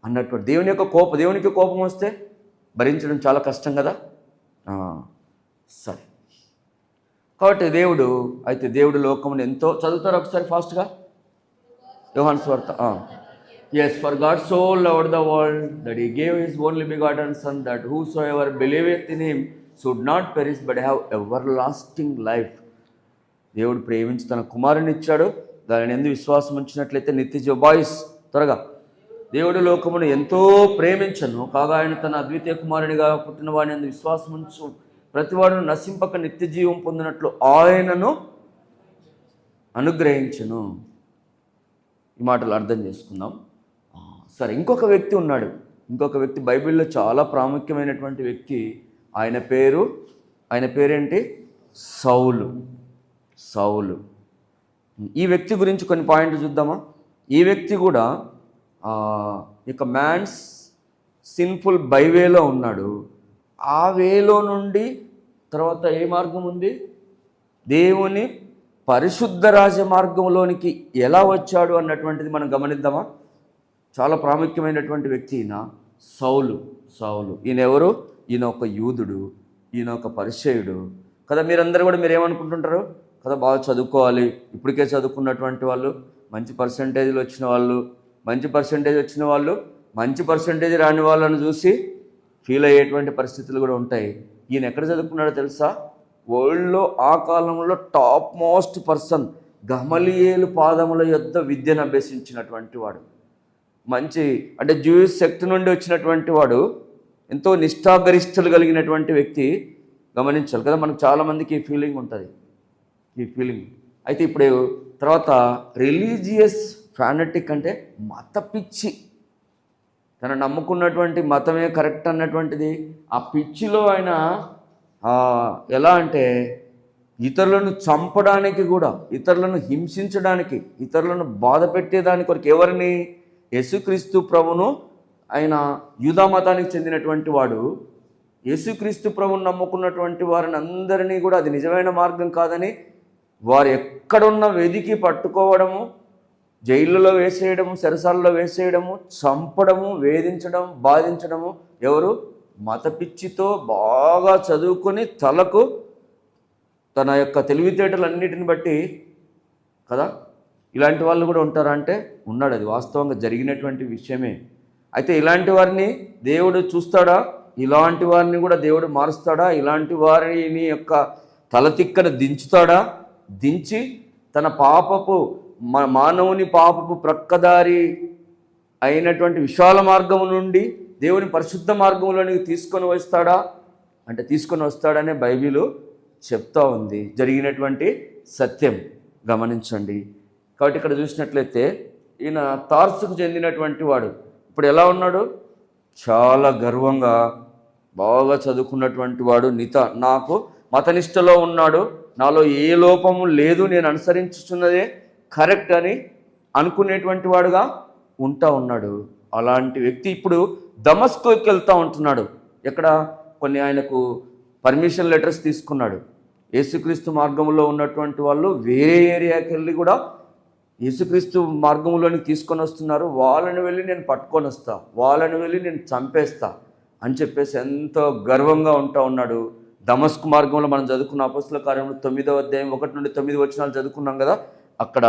అన్నటువంటి, దేవునికి కోపం వస్తే భరించడం చాలా కష్టం కదా. సరే, కాబట్టి దేవుడు లోకమును ఎంతో, చదువుతారు ఒకసారి ఫాస్ట్గా యోహాను సువార్త. Yes, for God so loved the world that he gave his only begotten Son, that whosoever believeth in him should not perish but have everlasting life. దేవుడు ప్రేమించి తన కుమారుని ఇచ్చాడు, దానిని ఎందుకు విశ్వాసం ఉంచినట్లయితే నిత్య బాయ్స్ త్వరగా. దేవుడు లోకమును ఎంతో ప్రేమించను కాగా ఆయన తన అద్వితీయ కుమారునిగా పుట్టిన వాడిని ఎందుకు విశ్వాసం ఉంచు ప్రతివాడును నశింపక నిత్య జీవం పొందినట్లు ఆయనను అనుగ్రహించను. ఈ మాటలు అర్థం చేసుకుందాం. సరే, ఇంకొక వ్యక్తి బైబిల్లో చాలా ప్రాముఖ్యమైనటువంటి వ్యక్తి. ఆయన పేరేంటి? సౌలు. ఈ వ్యక్తి గురించి కొన్ని పాయింట్లు చూద్దామా? ఈ వ్యక్తి కూడా ఇక మ్యాన్స్ సిన్ఫుల్ బైవేలో ఉన్నాడు. ఆ వేలో నుండి తర్వాత ఏ మార్గం ఉంది? దేవుని పరిశుద్ధ రాజ మార్గంలోనికి ఎలా వచ్చాడు అన్నటువంటిది మనం గమనిద్దామా? చాలా ప్రాముఖ్యమైనటువంటి వ్యక్తి ఈయన సౌలు. ఈయన ఎవరు? ఈయన ఒక యూదుడు, ఈయన ఒక పరిసయ్యుడు కదా. మీరు ఏమనుకుంటుంటారు కదా? బాగా చదువుకోవాలి, ఇప్పటికే చదువుకున్నటువంటి వాళ్ళు, మంచి పర్సంటేజ్ వచ్చిన వాళ్ళు, మంచి పర్సంటేజ్ రాని వాళ్ళని చూసి ఫీల్ అయ్యేటువంటి పరిస్థితులు కూడా ఉంటాయి. ఈయన ఎక్కడ చదువుకున్నాడో తెలుసా? వరల్డ్లో ఆ కాలంలో టాప్ మోస్ట్ పర్సన్, గమలియేలు పాదముల యొద్ద విద్యను అభ్యసించినటువంటి వాడు, మంచి అంటే జూయిష్ సెక్ట్ నుండి వచ్చినటువంటి వాడు, ఎంతో నిష్ఠాగరిష్టలు కలిగినటువంటి వ్యక్తి. గమనించాలి కదా, మనకు చాలామందికి ఈ ఫీలింగ్ ఉంటుంది, ఈ ఫీలింగ్. అయితే ఇప్పుడు తర్వాత రిలీజియస్ ఫ్యానటిక్ అంటే మత పిచ్చి, తను నమ్ముకున్నటువంటి మతమే కరెక్ట్ అన్నటువంటిది. ఆ పిచ్చిలో ఆయన ఎలా అంటే ఇతరులను చంపడానికి కూడా, ఇతరులను హింసించడానికి, ఇతరులను బాధ పెట్టేదాని కొరకు ఎవరిని? యేసుక్రీస్తు ప్రభును. ఆయన యూదా మతానికి చెందినటువంటి వాడు. యేసుక్రీస్తు ప్రభుని నమ్ముకున్నటువంటి వారిని అందరినీ కూడా అది నిజమైన మార్గం కాదని వారు ఎక్కడున్న వెదికి పట్టుకోవడము, జైళ్ళలో వేసేయడము, చెరసాలలో వేసేయడము, చంపడము, వేధించడం, బాధించడము. ఎవరు? మత పిచ్చితో బాగా చదువుకొని తలకు తన యొక్క తెలివితేటలన్నిటిని బట్టి కదా, ఇలాంటి వాళ్ళు కూడా ఉంటారా అంటే ఉన్నాడు. అది వాస్తవంగా జరిగినటువంటి విషయమే. అయితే ఇలాంటి వారిని దేవుడు చూస్తాడా? ఇలాంటి వారిని కూడా దేవుడు మారుస్తాడా? ఇలాంటి వారిని యొక్క తలతిక్కను దించుతాడా? దించి తన పాపపు మానవుని పాపపు ప్రక్కదారి అయినటువంటి విశాల మార్గము నుండి దేవుని పరిశుద్ధ మార్గంలోనికి తీసుకొని వస్తాడా అంటే తీసుకొని వస్తాడనే బైబిలు చెప్తా ఉంది. జరిగినటువంటి సత్యం గమనించండి. కాబట్టి ఇక్కడ చూసినట్లయితే ఈయన తార్సుకు చెందినటువంటి వాడు ఇప్పుడు ఎలా ఉన్నాడు? చాలా గర్వంగా బాగా చదువుకున్నటువంటి వాడు, నాకు మతనిష్టలో ఉన్నాడు, నాలో ఏ లోపము లేదు, నేను అనుసరించుచున్నదే కరెక్ట్ అని అనుకునేటువంటి వాడుగా ఉన్నాడు. అలాంటి వ్యక్తి ఇప్పుడు దమస్కోకి వెళ్తూ ఉంటున్నాడు. ఎక్కడ? కొన్ని ఆయనకు పర్మిషన్ లెటర్స్ తీసుకున్నాడు. యేసుక్రీస్తు మార్గంలో ఉన్నటువంటి వాళ్ళు వేరే ఏరియాకి వెళ్ళి కూడా యేసుక్రీస్తు మార్గంలోనికి తీసుకొని వస్తున్నారు, వాళ్ళని వెళ్ళి నేను పట్టుకొని వస్తా, వాళ్ళని వెళ్ళి నేను చంపేస్తా అని చెప్పేసి ఎంతో గర్వంగా ఉన్నాడు. దమస్కు మార్గంలో మనం చదువుకున్న అపొస్తలుల కార్యములు 9వ అధ్యాయం 1 నుండి 9 వచనాలు చదువుకున్నాం కదా. అక్కడ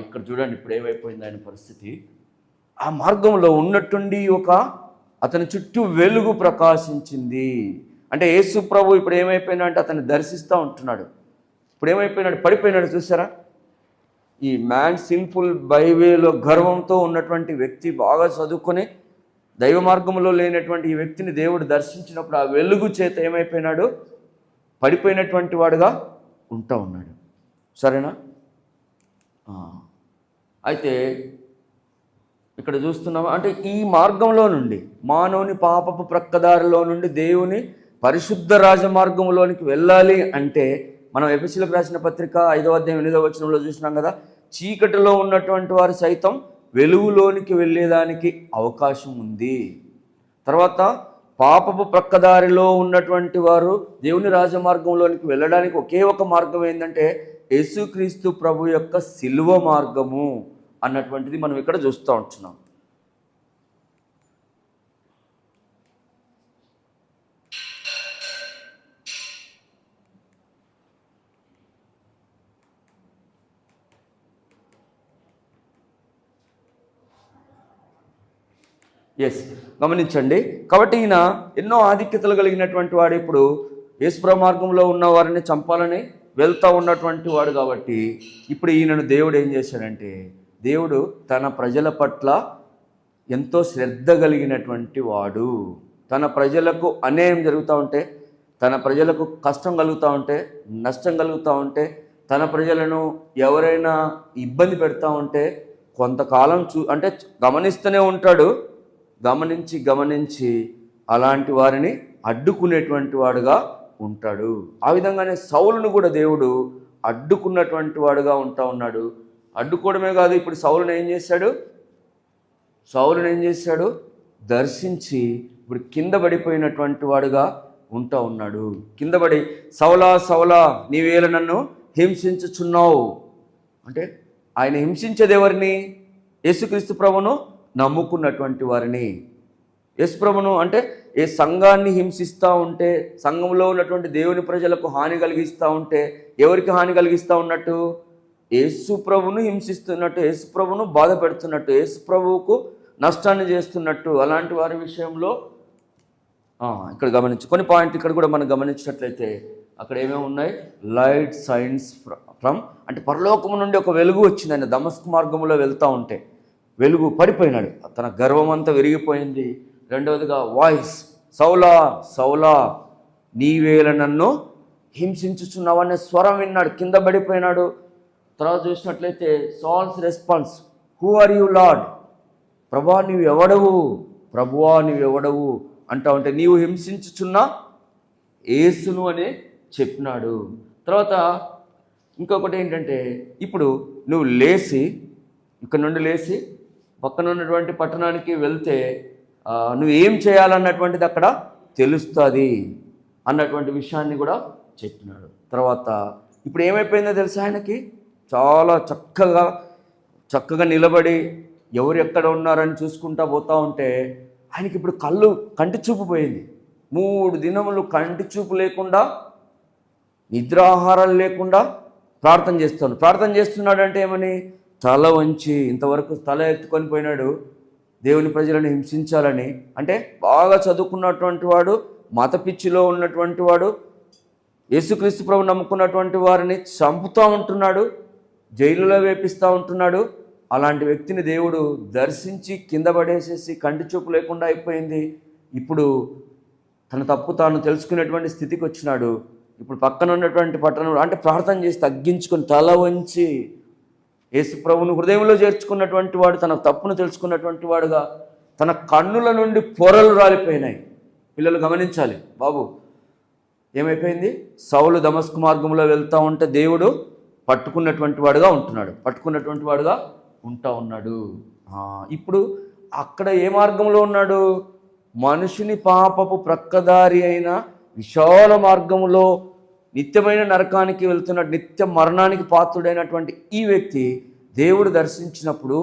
ఇక్కడ చూడండి ఇప్పుడు ఏమైపోయింది ఆయన పరిస్థితి. ఆ మార్గంలో ఉన్నట్టుండి అతని చుట్టూ వెలుగు ప్రకాశించింది. అంటే యేసు ప్రభు ఇప్పుడు ఏమైపోయినా అంటే అతన్ని దర్శిస్తూ ఉంటున్నాడు. ఇప్పుడు ఏమైపోయినాడు? పడిపోయినాడు. చూసారా? ఈ మ్యాన్ సిన్ఫుల్ బైవేలో గర్వంతో ఉన్నటువంటి వ్యక్తి, బాగా చదువుకొని దైవ మార్గంలో లేనటువంటి ఈ వ్యక్తిని దేవుడు దర్శించినప్పుడు ఆ వెలుగు చేత ఏమైపోయినాడు? పడిపోయినటువంటి వాడుగా ఉన్నాడు. సరేనా? అయితే ఇక్కడ చూస్తున్నామా అంటే ఈ మార్గంలో నుండి, మానవుని పాపపు ప్రక్కదారిలో నుండి దేవుని పరిశుద్ధ రాజమార్గంలోనికి వెళ్ళాలి అంటే మనం ఎఫెసీయులకు రాసిన పత్రిక 5వ అధ్యాయం 8వ వచనంలో చూసినాం కదా, చీకటిలో ఉన్నటువంటి వారు సైతం వెలుగులోనికి వెళ్ళేదానికి అవకాశం ఉంది. తర్వాత పాపపు ప్రక్కదారిలో ఉన్నటువంటి వారు దేవుని రాజమార్గంలోనికి వెళ్ళడానికి ఒకే ఒక మార్గం ఏంటంటే యేసుక్రీస్తు ప్రభు యొక్క సిలువ మార్గము అన్నటువంటిది మనం ఇక్కడ చూస్తూ ఉంటున్నాం. గమనించండి. కాబట్టి ఈయన ఎన్నో ఆధిక్యతలు కలిగినటువంటి వాడు. ఇప్పుడు యేసుప్రభు మార్గంలో ఉన్న వారిని చంపాలని వెళ్తూ ఉన్నటువంటి వాడు. కాబట్టి ఇప్పుడు ఈయనను దేవుడు ఏం చేశాడంటే, దేవుడు తన ప్రజల పట్ల ఎంతో శ్రద్ధ కలిగినటువంటి వాడు. తన ప్రజలకు అన్యాయం జరుగుతూ ఉంటే, తన ప్రజలకు కష్టం కలుగుతూ ఉంటే, నష్టం కలుగుతూ ఉంటే, తన ప్రజలను ఎవరైనా ఇబ్బంది పెడతా ఉంటే కొంతకాలం అంటే గమనిస్తూనే ఉంటాడు. గమనించి అలాంటి వారిని అడ్డుకునేటువంటి వాడుగా ఉంటాడు. ఆ విధంగానే సౌలును కూడా దేవుడు అడ్డుకున్నటువంటి వాడుగా ఉన్నాడు. అడ్డుకోవడమే కాదు, ఇప్పుడు సౌలును ఏం చేశాడు? దర్శించి ఇప్పుడు కింద పడిపోయినటువంటి వాడుగా ఉన్నాడు. కింద పడి సౌలా సౌలా నీవేళ నన్ను హింసించుచున్నావు అంటే ఆయన హింసించేది ఎవరిని? యేసుక్రీస్తు ప్రభును నమ్ముకున్నటువంటి వారిని. యేసుప్రభును అంటే ఏ సంఘాన్ని హింసిస్తూ ఉంటే, సంఘంలో ఉన్నటువంటి దేవుని ప్రజలకు హాని కలిగిస్తూ ఉంటే, ఎవరికి హాని కలిగిస్తూ ఉన్నట్టు? యేసుప్రభును హింసిస్తున్నట్టు, యేసుప్రభును బాధ పెడుతున్నట్టు, యేసుప్రభువుకు నష్టాన్ని చేస్తున్నట్టు. అలాంటి వారి విషయంలో ఇక్కడ కొన్ని పాయింట్ ఇక్కడ కూడా మనం గమనించినట్లయితే అక్కడ ఏమేమి ఉన్నాయి? లైట్ సైన్స్ ఫ్రమ్, అంటే పరలోకము నుండి ఒక వెలుగు వచ్చింది. ఆయన దమస్కు మార్గంలో వెళ్తూ ఉంటే వెలుగు పడిపోయినాడు, తన గర్వం అంతా విరిగిపోయింది. రెండవదిగా వాయిస్, సౌలా సౌలా నీవేళ నన్ను హింసించుచున్నావు అనే స్వరం విన్నాడు, కింద పడిపోయినాడు. తర్వాత చూసినట్లయితే Saul's response, who are you Lord, ప్రభువా నీవు ఎవడవు, ప్రభువా నీవు ఎవడవు అంటా ఉంటే నీవు హింసించుచున్న యేసును అని చెప్పినాడు. తర్వాత ఇంకొకటి ఏంటంటే, ఇప్పుడు నువ్వు లేచి ఇక్కడ నుండి లేచి పక్కన ఉన్నటువంటి పట్టణానికి వెళ్తే నువ్వు ఏం చేయాలన్నటువంటిది అక్కడ తెలుస్తుంది అన్నటువంటి విషయాన్ని కూడా చెప్పినాడు. తర్వాత ఇప్పుడు ఏమైపోయిందో తెలుసా, ఆయనకి చాలా చక్కగా నిలబడి ఎవరు ఎక్కడ ఉన్నారని చూసుకుంటా పోతూ ఉంటే ఆయనకి ఇప్పుడు కంటి చూపు పోయింది. 3 దినములు కంటి చూపు లేకుండా, నిద్రాహారాలు లేకుండా ప్రార్థన చేస్తున్నాడు. అంటే ఏమని? తల వంచి, ఇంతవరకు తల ఎత్తుకొని పోయినాడు దేవుని ప్రజలను హింసించాలని. అంటే బాగా చదువుకున్నటువంటి వాడు, మత పిచ్చిలో ఉన్నటువంటి వాడు, యేసుక్రీస్తు ప్రభు నమ్ముకున్నటువంటి వారిని చంపుతూ ఉంటున్నాడు, జైలులో వేపిస్తూ ఉంటున్నాడు. అలాంటి వ్యక్తిని దేవుడు దర్శించి కింద పడేసేసి కంటి చూపు లేకుండా అయిపోయింది. ఇప్పుడు తన తప్పు తాను తెలుసుకునేటువంటి స్థితికి వచ్చినాడు. ఇప్పుడు పక్కన ఉన్నటువంటి పట్టణంలో అంటే ప్రార్థన చేసి తగ్గించుకొని తల వంచి యేసు ప్రభువును హృదయంలో చేర్చుకున్నటువంటి వాడు, తన తప్పును తెలుసుకున్నటువంటి వాడుగా తన కన్నుల నుండి పొరలు రాలిపోయినాయి. పిల్లలు గమనించాలి బాబు, ఏమైపోయింది? సౌలు దమస్కు మార్గంలో వెళ్తూ ఉంటే దేవుడు పట్టుకున్నటువంటి వాడుగా ఉంటా ఉన్నాడు. ఇప్పుడు అక్కడ ఏ మార్గంలో ఉన్నాడు? మనుషుని పాపపు ప్రక్కదారి అయిన విశాల మార్గంలో నిత్యమైన నరకానికి వెళ్తున్నట్టు, నిత్య మరణానికి పాత్రుడైనటువంటి ఈ వ్యక్తి దేవుడు దర్శించినప్పుడు,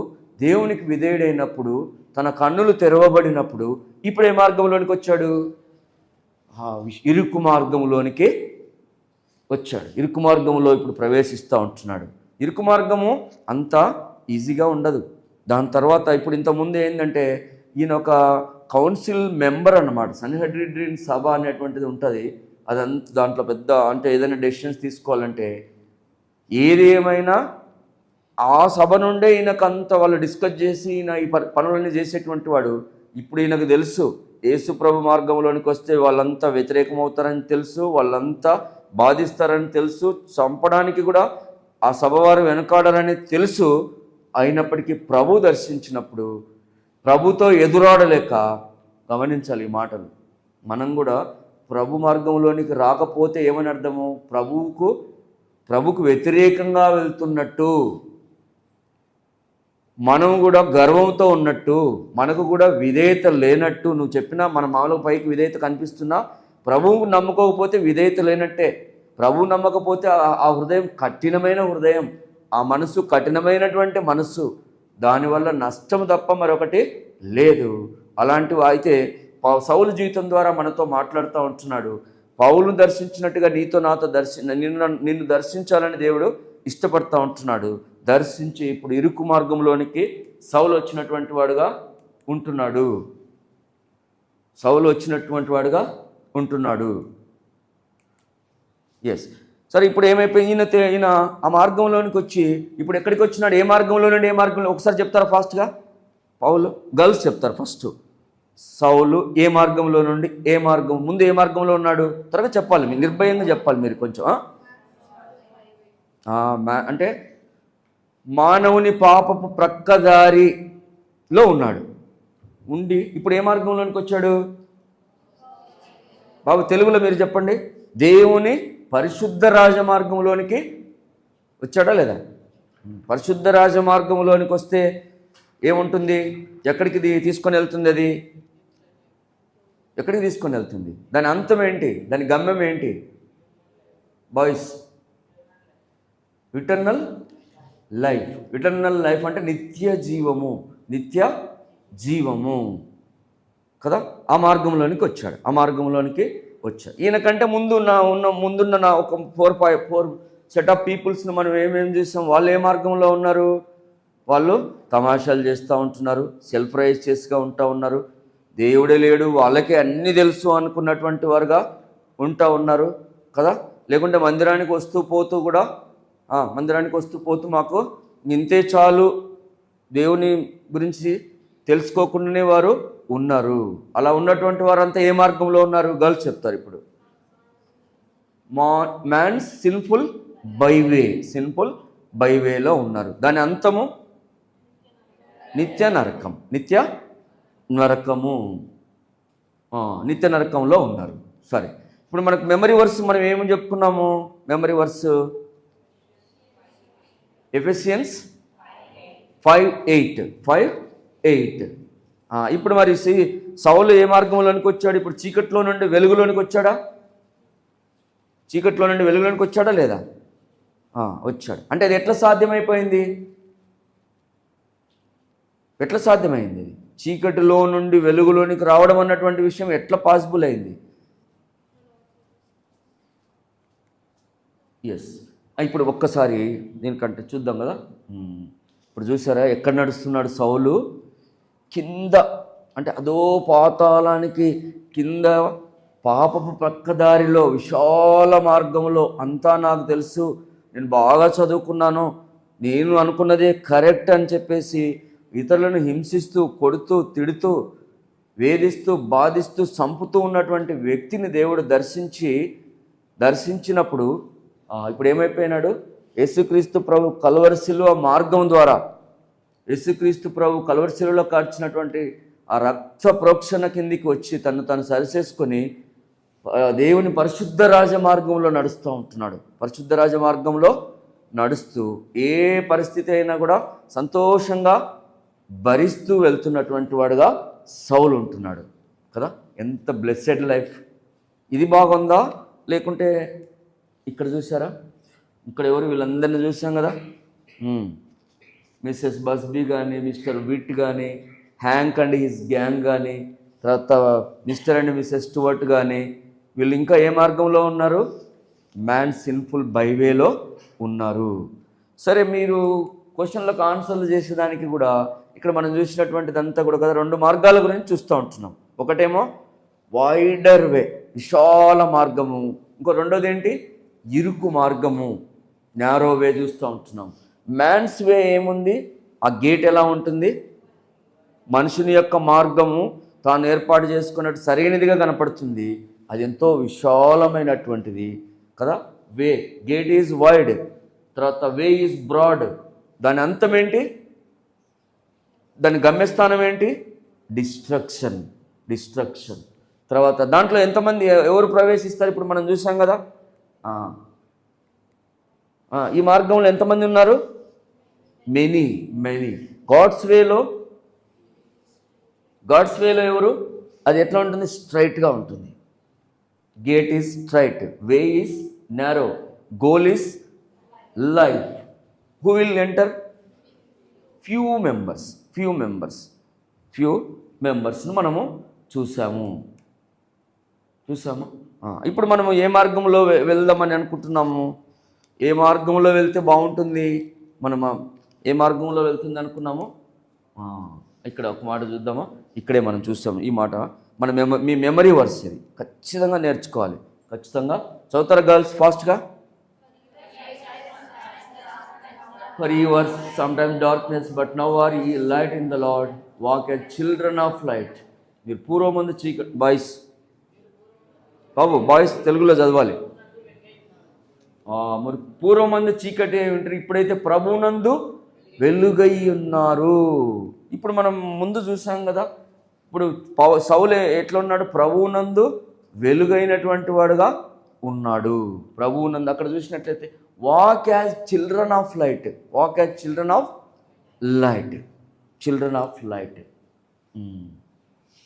దేవునికి విధేయుడైనప్పుడు, తన కన్నులు తెరవబడినప్పుడు ఇప్పుడు ఏ మార్గంలోనికి వచ్చాడు? ఇరుకు మార్గంలోనికి వచ్చాడు. ఇరుకు మార్గంలో ఇప్పుడు ప్రవేశిస్తూ ఉంటున్నాడు. ఇరుకు మార్గము అంత ఈజీగా ఉండదు. దాని తర్వాత ఇప్పుడు ఇంతకుముందు ఏంటంటే ఈయన ఒక కౌన్సిల్ మెంబర్ అన్నమాట. సన్హెడ్రిన్ సభ అనేటువంటిది ఉంటుంది. అదంతా దాంట్లో పెద్ద, అంటే ఏదైనా డెసిషన్స్ తీసుకోవాలంటే ఏది ఏమైనా ఆ సభ నుండే ఈయనకంత వాళ్ళు డిస్కస్ చేసి ఈయన ఈ పనులన్నీ చేసేటువంటి వాడు. ఇప్పుడు ఈయనకు తెలుసు యేసు ప్రభు మార్గంలోనికి వస్తే వాళ్ళంతా వ్యతిరేకమవుతారని తెలుసు, వాళ్ళంతా బాధిస్తారని తెలుసు, చంపడానికి కూడా ఆ సభ వారు వెనకాడరని తెలుసు. అయినప్పటికీ ప్రభు దర్శించినప్పుడు ప్రభుతో ఎదురాడలేక, గమనించాలి ఈ మాటలు, మనం కూడా ప్రభు మార్గంలోనికి రాకపోతే ఏమని అర్థము? ప్రభుకు వ్యతిరేకంగా వెళ్తున్నట్టు, మనం కూడా గర్వంతో ఉన్నట్టు, మనకు కూడా విధేయత లేనట్టు. నువ్వు చెప్పినా మన మామూలు పైకి విధేయత కనిపిస్తున్నా, ప్రభువు నమ్ముకోకపోతే విధేయత లేనట్టే. ప్రభువు నమ్మకపోతే ఆ హృదయం కఠినమైన హృదయం, ఆ మనసు కఠినమైనటువంటి మనస్సు, దానివల్ల నష్టం తప్ప మరొకటి లేదు. అలాంటివి అయితే సౌలు జీవితం ద్వారా మనతో మాట్లాడుతూ ఉంటున్నాడు. పౌలును దర్శించినట్టుగా నీతో నాతో నిన్ను దర్శించాలని దేవుడు ఇష్టపడుతూ ఉంటున్నాడు. దర్శించి ఇప్పుడు ఇరుకు మార్గంలోనికి సౌలు వచ్చినటువంటి వాడుగా ఉంటున్నాడు. ఎస్, సరే. ఇప్పుడు ఏమైపోయింది? ఈయన ఆ మార్గంలోనికి వచ్చి ఇప్పుడు ఎక్కడికి వచ్చినాడు? ఏ మార్గంలో నుండి ఏ మార్గంలో ఒకసారి చెప్తారా ఫాస్ట్గా? పౌలు గర్ల్స్ చెప్తారు ఫస్ట్. సౌలు ఏ మార్గంలో నుండి ఏ మార్గం, ముందు ఏ మార్గంలో ఉన్నాడు త్వరగా చెప్పాలి, మీరు నిర్భయంగా చెప్పాలి మీరు కొంచెం. అంటే మానవుని పాపపు ప్రక్కదారిలో ఉన్నాడు. ఉండి ఇప్పుడు ఏ మార్గంలోనికి వచ్చాడు బాబు? తెలుగులో మీరు చెప్పండి. దేవుని పరిశుద్ధ రాజమార్గంలోనికి వచ్చాడా లేదా? పరిశుద్ధ రాజమార్గంలోనికి వస్తే ఏముంటుంది? ఎక్కడికి తీసుకొని వెళ్తుంది? అది ఎక్కడికి తీసుకొని వెళ్తుంది? దాని అంతం ఏంటి? దాని గమ్యం ఏంటి బాయ్స్? ఇటర్నల్ లైఫ్ అంటే నిత్య జీవము కదా. ఆ మార్గంలోనికి వచ్చాడు. ఈయనకంటే ముందున్న ఒక 4 సెట్ ఆఫ్ పీపుల్స్ని మనం ఏమేం చేస్తాం? వాళ్ళు ఏ మార్గంలో ఉన్నారు? వాళ్ళు తమాషాలు చేస్తూ ఉంటున్నారు, సెల్ఫ్ రైచియస్గా ఉన్నారు, దేవుడే లేడు, వాళ్ళకే అన్నీ తెలుసు అనుకున్నటువంటి వారుగా ఉన్నారు కదా. లేకుంటే మందిరానికి వస్తూ పోతూ కూడా మందిరానికి వస్తూ పోతూ మాకు ఇంతే చాలు దేవుని గురించి తెలుసుకోకుండానే వారు ఉన్నారు. అలా ఉన్నటువంటి వారంతా ఏ మార్గంలో ఉన్నారు? గర్ల్స్ చెప్తారు ఇప్పుడు. మ్యాన్స్ సిన్ఫుల్ బైవే, సిన్ఫుల్ బైవేలో ఉన్నారు. దాని అంతము నిత్య నరకం, నిత్య నరకము, నిత్య నరకంలో ఉన్నారు. సరే, ఇప్పుడు మనకు మెమరీ వర్స్ మనం ఏమని చెప్పుకున్నాము? Memory verse Ephesians 5:8. ఇప్పుడు మరి సౌలు ఏ మార్గంలోనికి వచ్చాడు? ఇప్పుడు చీకట్లో నుండి వెలుగులోనికి వచ్చాడా? చీకట్లో నుండి వెలుగులోనికి వచ్చాడా లేదా? వచ్చాడు. అంటే అది ఎట్లా సాధ్యమైపోయింది? ఎట్లా సాధ్యమైంది? చీకటిలో నుండి వెలుగులోనికి రావడం అన్నటువంటి విషయం ఎట్లా పాసిబుల్ అయింది? ఎస్. ఇప్పుడు ఒక్కసారి దీనికంటే చూద్దాం కదా. ఇప్పుడు చూసారా ఎక్కడ నడుస్తున్నాడు సౌలు? కింద, అంటే అదో పాతాళానికి కింద పాపపు పక్కదారిలో విశాల మార్గంలో. అంతా నాకు తెలుసు, నేను బాగా చదువుకున్నాను, నేను అనుకున్నదే కరెక్ట్ అని చెప్పేసి ఇతరులను హింసిస్తూ, కొడుతూ, తిడుతూ, వేధిస్తూ, బాధిస్తూ, చంపుతూ ఉన్నటువంటి వ్యక్తిని దేవుడు దర్శించినప్పుడు ఇప్పుడు ఏమైపోయినాడు? యేసుక్రీస్తు ప్రభు కల్వరి శిలువ మార్గం ద్వారా, యేసుక్రీస్తు ప్రభు కల్వరి శిలువలో కార్చినటువంటి ఆ రక్త ప్రోక్షణ కిందికి వచ్చి తను సరిచేసుకొని దేవుని పరిశుద్ధ రాజమార్గంలో నడుస్తూ ఉంటున్నాడు. పరిశుద్ధ రాజమార్గంలో నడుస్తూ ఏ పరిస్థితి అయినా కూడా సంతోషంగా భరిస్తూ వెళ్తున్నటువంటి వాడుగా సౌలు ఉంటున్నాడు కదా. ఎంత బ్లెస్సెడ్ లైఫ్! ఇది బాగుందా? లేకుంటే ఇక్కడ చూసారా, ఇక్కడ ఎవరు? వీళ్ళందరినీ చూసాం కదా. మిస్సెస్ బస్బీ కానీ, మిస్టర్ విట్ కానీ, హ్యాంక్ అండ్ హిస్ గ్యాంగ్ కానీ, తర్వాత మిస్టర్ అండ్ మిస్సెస్ స్టూవర్ట్ కానీ, వీళ్ళు ఇంకా ఏ మార్గంలో ఉన్నారు? మ్యాన్ సిన్ఫుల్ బైవేలో ఉన్నారు. సరే, మీరు క్వశ్చన్లకు ఆన్సర్లు చేసేదానికి కూడా ఇక్కడ మనం చూసినటువంటిదంతా కూడా కదా 2 మార్గాల గురించి చూస్తూ ఉంటున్నాం. ఒకటేమో వైడర్ వే, విశాల మార్గము. ఇంకో రెండోది ఏంటి? ఇరుకు మార్గము, నారో వే చూస్తూ ఉంటున్నాం. మ్యాన్స్ వే ఏముంది? ఆ గేట్ ఎలా ఉంటుంది? మనుషుని యొక్క మార్గము తాను ఏర్పాటు చేసుకున్నట్టు సరైనదిగా కనపడుతుంది. అది ఎంతో విశాలమైనటువంటిది కదా. వే, గేట్ ఈజ్ వైడ్, తర్వాత వే ఈజ్ బ్రాడ్. దాని అంతం ఏంటి? దాని గమ్యస్థానం ఏంటి? డిస్ట్రక్షన్. తర్వాత దాంట్లో ఎంతమంది, ఎవరు ప్రవేశిస్తారు? ఇప్పుడు మనం చూసాం కదా. ఈ మార్గంలో ఎంతమంది ఉన్నారు? మెనీ. గాడ్స్ వేలో ఎవరు? అది ఎట్లా ఉంటుంది? స్ట్రైట్గా ఉంటుంది. Gate is strait, way is narrow, goal is life. Who will enter? Few మెంబర్స్ను మనము చూసాము. ఇప్పుడు మనము ఏ మార్గంలో వెళ్దామని అనుకుంటున్నాము? ఏ మార్గంలో వెళ్తే బాగుంటుంది? మనం ఏ మార్గంలో వెళ్తుంది అనుకున్నాము? ఇక్కడ ఒక మాట చూద్దామా. ఇక్కడే మనం చూస్తాము ఈ మాట. మీ మెమరీ వర్స్ ఇది ఖచ్చితంగా నేర్చుకోవాలి. ఖచ్చితంగా చదువుతారా గర్ల్స్ ఫాస్ట్గా? For ye were sometimes darkness, but now are ye light in the Lord. Walk as children of light. మీరు పూర్వమందు చీకటి, బాయ్స్ తెలుగులో చదవాలి. మరి పూర్వమందు చీకటి ఉంటారు, ఇప్పుడైతే ప్రభువునందు వెలుగై ఉన్నారు. ఇప్పుడు మనం ముందు చూసాం కదా. ఇప్పుడు సౌలు ఎట్లా ఉన్నాడు? ప్రభువునందు వెలుగైనటువంటి వాడుగా ఉన్నాడు. ప్రభువునందు అక్కడ చూసినట్లయితే walk as children of light.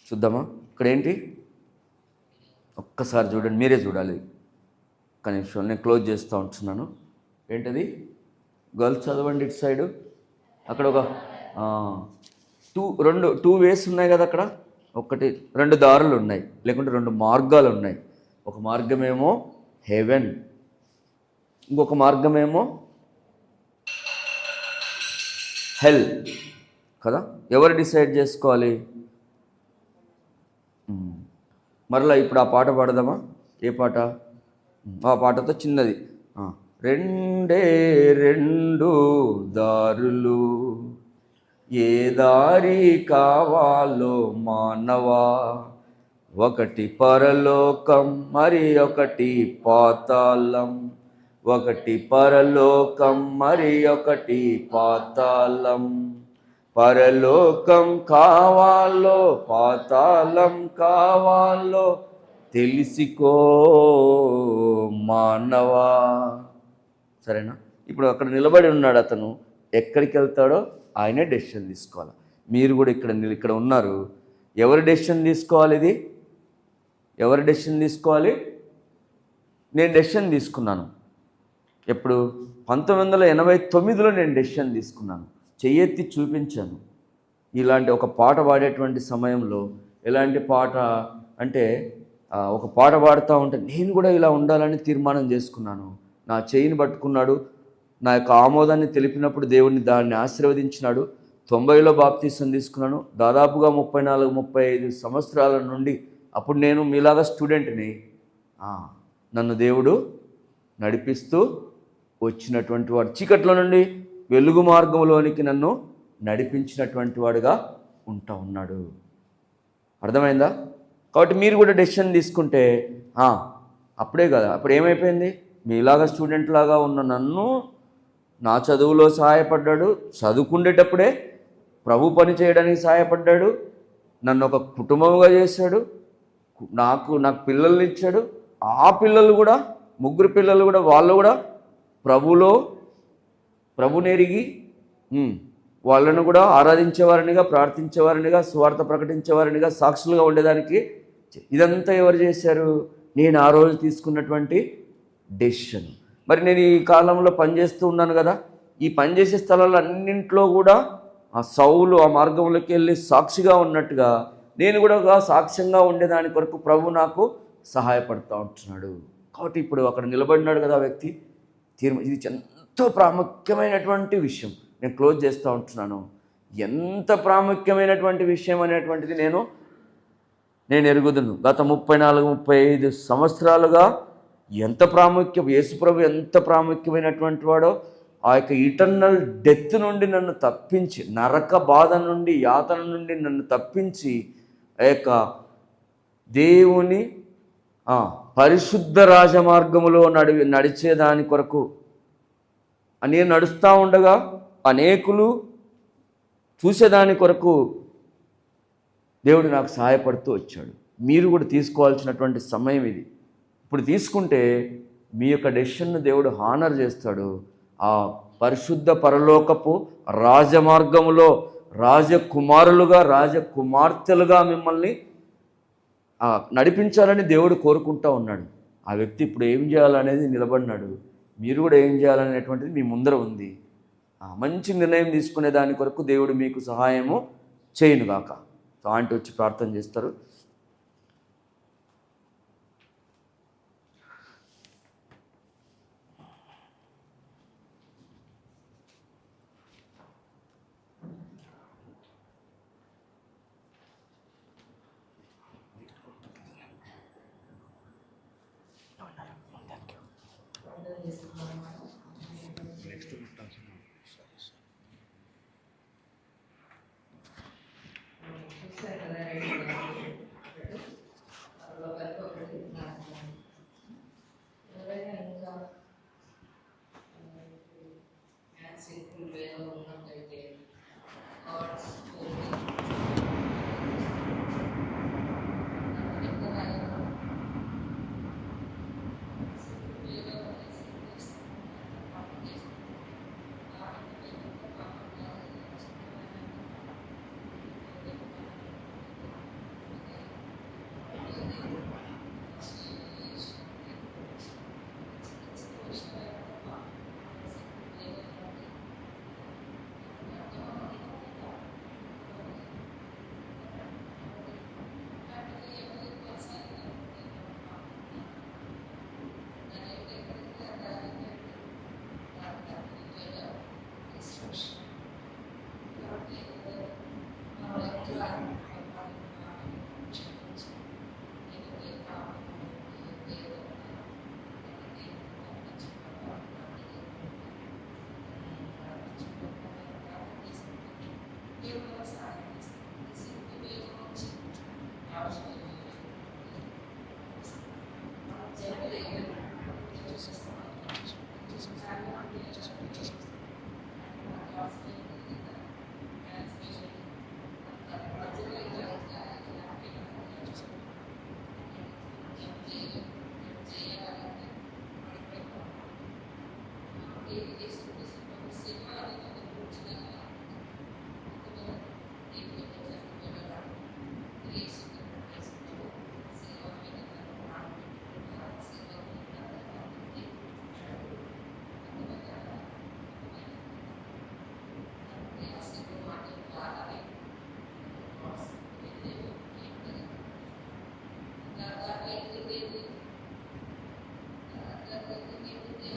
చూద్దామా ఇక్కడ ఏంటి? ఒక్కసారి చూడండి, మీరే చూడాలి. ఒక్క నిమిషం, నేను క్లోజ్ చేస్తూ ఉంటున్నాను. ఏంటది? గర్ల్స్ చదవండి ఇటు సైడు. అక్కడ ఒక టూ వేస్ ఉన్నాయి కదా. అక్కడ 2 దారులు ఉన్నాయి, లేకుంటే 2 మార్గాలు ఉన్నాయి. ఒక మార్గమేమో హెవెన్, ఇంకొక మార్గమేమో హెల్ కదా. ఎవరు డిసైడ్ చేసుకోవాలి? మరలా ఇప్పుడు ఆ పాట పాడదామా? ఏ పాట? ఆ పాటతో చిన్నది. రెండే రెండు దారులు, ఏ దారి కావాలో మానవా, ఒకటి పరలోకం మరి ఒకటి పాతాళం, ఒకటి పరలోకం మరి ఒకటి పాతాళం. పరలోకం కావాలో పాతాళం కావాలో తెలిసికో మానవా. సరేనా? ఇప్పుడు అక్కడ నిలబడి ఉన్నాడు అతను, ఎక్కడికి వెళ్తాడో ఆయనే డెసిషన్ తీసుకోవాలి. మీరు కూడా ఇక్కడ ఉన్నారు, ఎవరి డెసిషన్ తీసుకోవాలి? ఇది ఎవరి డెసిషన్ తీసుకోవాలి? నేను డెసిషన్ తీసుకున్నాను. ఎప్పుడు? 1989లో నేను డెసిషన్ తీసుకున్నాను. చెయ్యెత్తి చూపించాను. ఇలాంటి ఒక పాట పాడేటువంటి సమయంలో, ఎలాంటి పాట అంటే ఒక పాట పాడుతూ ఉంటే నేను కూడా ఇలా ఉండాలని తీర్మానం చేసుకున్నాను. నా చేయిని పట్టుకున్నాడు, నా యొక్క ఆమోదాన్ని తెలిపినప్పుడు దేవుడిని దాన్ని ఆశీర్వదించినాడు. 90లో బాప్తీసం తీసుకున్నాను. దాదాపుగా 34-35 సంవత్సరాల నుండి, అప్పుడు నేను మీలాగా స్టూడెంట్ని, నన్ను దేవుడు నడిపిస్తూ వచ్చినటువంటి వాడు, చీకట్లో నుండి వెలుగు మార్గంలోనికి నన్ను నడిపించినటువంటి వాడుగా ఉంటా ఉన్నాడు. అర్థమైందా? కాబట్టి మీరు కూడా డెసిషన్ తీసుకుంటే అప్పుడే కదా, అప్పుడు ఏమైపోయింది? మీలాగా స్టూడెంట్ లాగా ఉన్న నన్ను నా చదువులో సహాయపడ్డాడు, చదువుకుండేటప్పుడే ప్రభు పని చేయడానికి సహాయపడ్డాడు, నన్ను ఒక కుటుంబంగా చేశాడు, నాకు పిల్లల్ని ఇచ్చాడు. ఆ పిల్లలు కూడా, 3 పిల్లలు కూడా, వాళ్ళు కూడా ప్రభునెరిగి వాళ్ళను కూడా ఆరాధించేవారినిగా, ప్రార్థించేవారినిగా, సువార్త ప్రకటించేవారినిగా, సాక్షులుగా ఉండేదానికి ఇదంతా ఎవరు చేశారు? నేను ఆ రోజు తీసుకున్నటువంటి డెసిషన్. మరి నేను ఈ కాలంలో పనిచేస్తూ ఉన్నాను కదా, ఈ పనిచేసే స్థలాలు అన్నింట్లో కూడా ఆ సౌలు ఆ మార్గంలోకి వెళ్ళి సాక్షిగా ఉన్నట్టుగా నేను కూడా సాక్ష్యంగా ఉండేదాని కొరకు ప్రభు నాకు సహాయపడుతూ ఉంటున్నాడు. కాబట్టి ఇప్పుడు అక్కడ నిలబడినాడు కదా ఆ వ్యక్తి, ఇది ఎంతో ప్రాముఖ్యమైనటువంటి విషయం. నేను క్లోజ్ చేస్తూ ఉంటున్నాను. ఎంత ప్రాముఖ్యమైనటువంటి విషయం అనేటువంటిది నేను ఎరుగుదును. గత 34-35 సంవత్సరాలుగా ఎంత ప్రాముఖ్యం, యేసుప్రభు ఎంత ప్రాముఖ్యమైనటువంటి వాడో, ఆ యొక్క ఇటర్నల్ డెత్ నుండి నన్ను తప్పించి, నరక బాధ నుండి, యాతన నుండి నన్ను తప్పించి, ఆ యొక్క దేవుని పరిశుద్ధ రాజమార్గములో నడిచేదాని కొరకు నేను నడుస్తూ ఉండగా అనేకులు చూసేదాని కొరకు దేవుడు నాకు సహాయపడుతూ వచ్చాడు. మీరు కూడా తీసుకోవాల్సినటువంటి సమయం ఇది. ఇప్పుడు తీసుకుంటే మీ యొక్క డెసిషన్ను దేవుడు హానర్ చేస్తాడు. ఆ పరిశుద్ధ పరలోకపు రాజమార్గములో రాజకుమారులుగా, రాజకుమార్తెలుగా మిమ్మల్ని నడిపించాలని దేవుడు కోరుకుంటూ ఉన్నాడు. ఆ వ్యక్తి ఇప్పుడు ఏం చేయాలనేది నిలబడినాడు. మీరు కూడా ఏం చేయాలనేటువంటిది మీ ముందర ఉంది. మంచి నిర్ణయం తీసుకునే దాని కొరకు దేవుడు మీకు సహాయము చేయునుగాక. ఆంటీ వచ్చి ప్రార్థన చేస్తారు. చూసారు కదా, రెడీ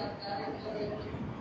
అక్క ఎక్కువ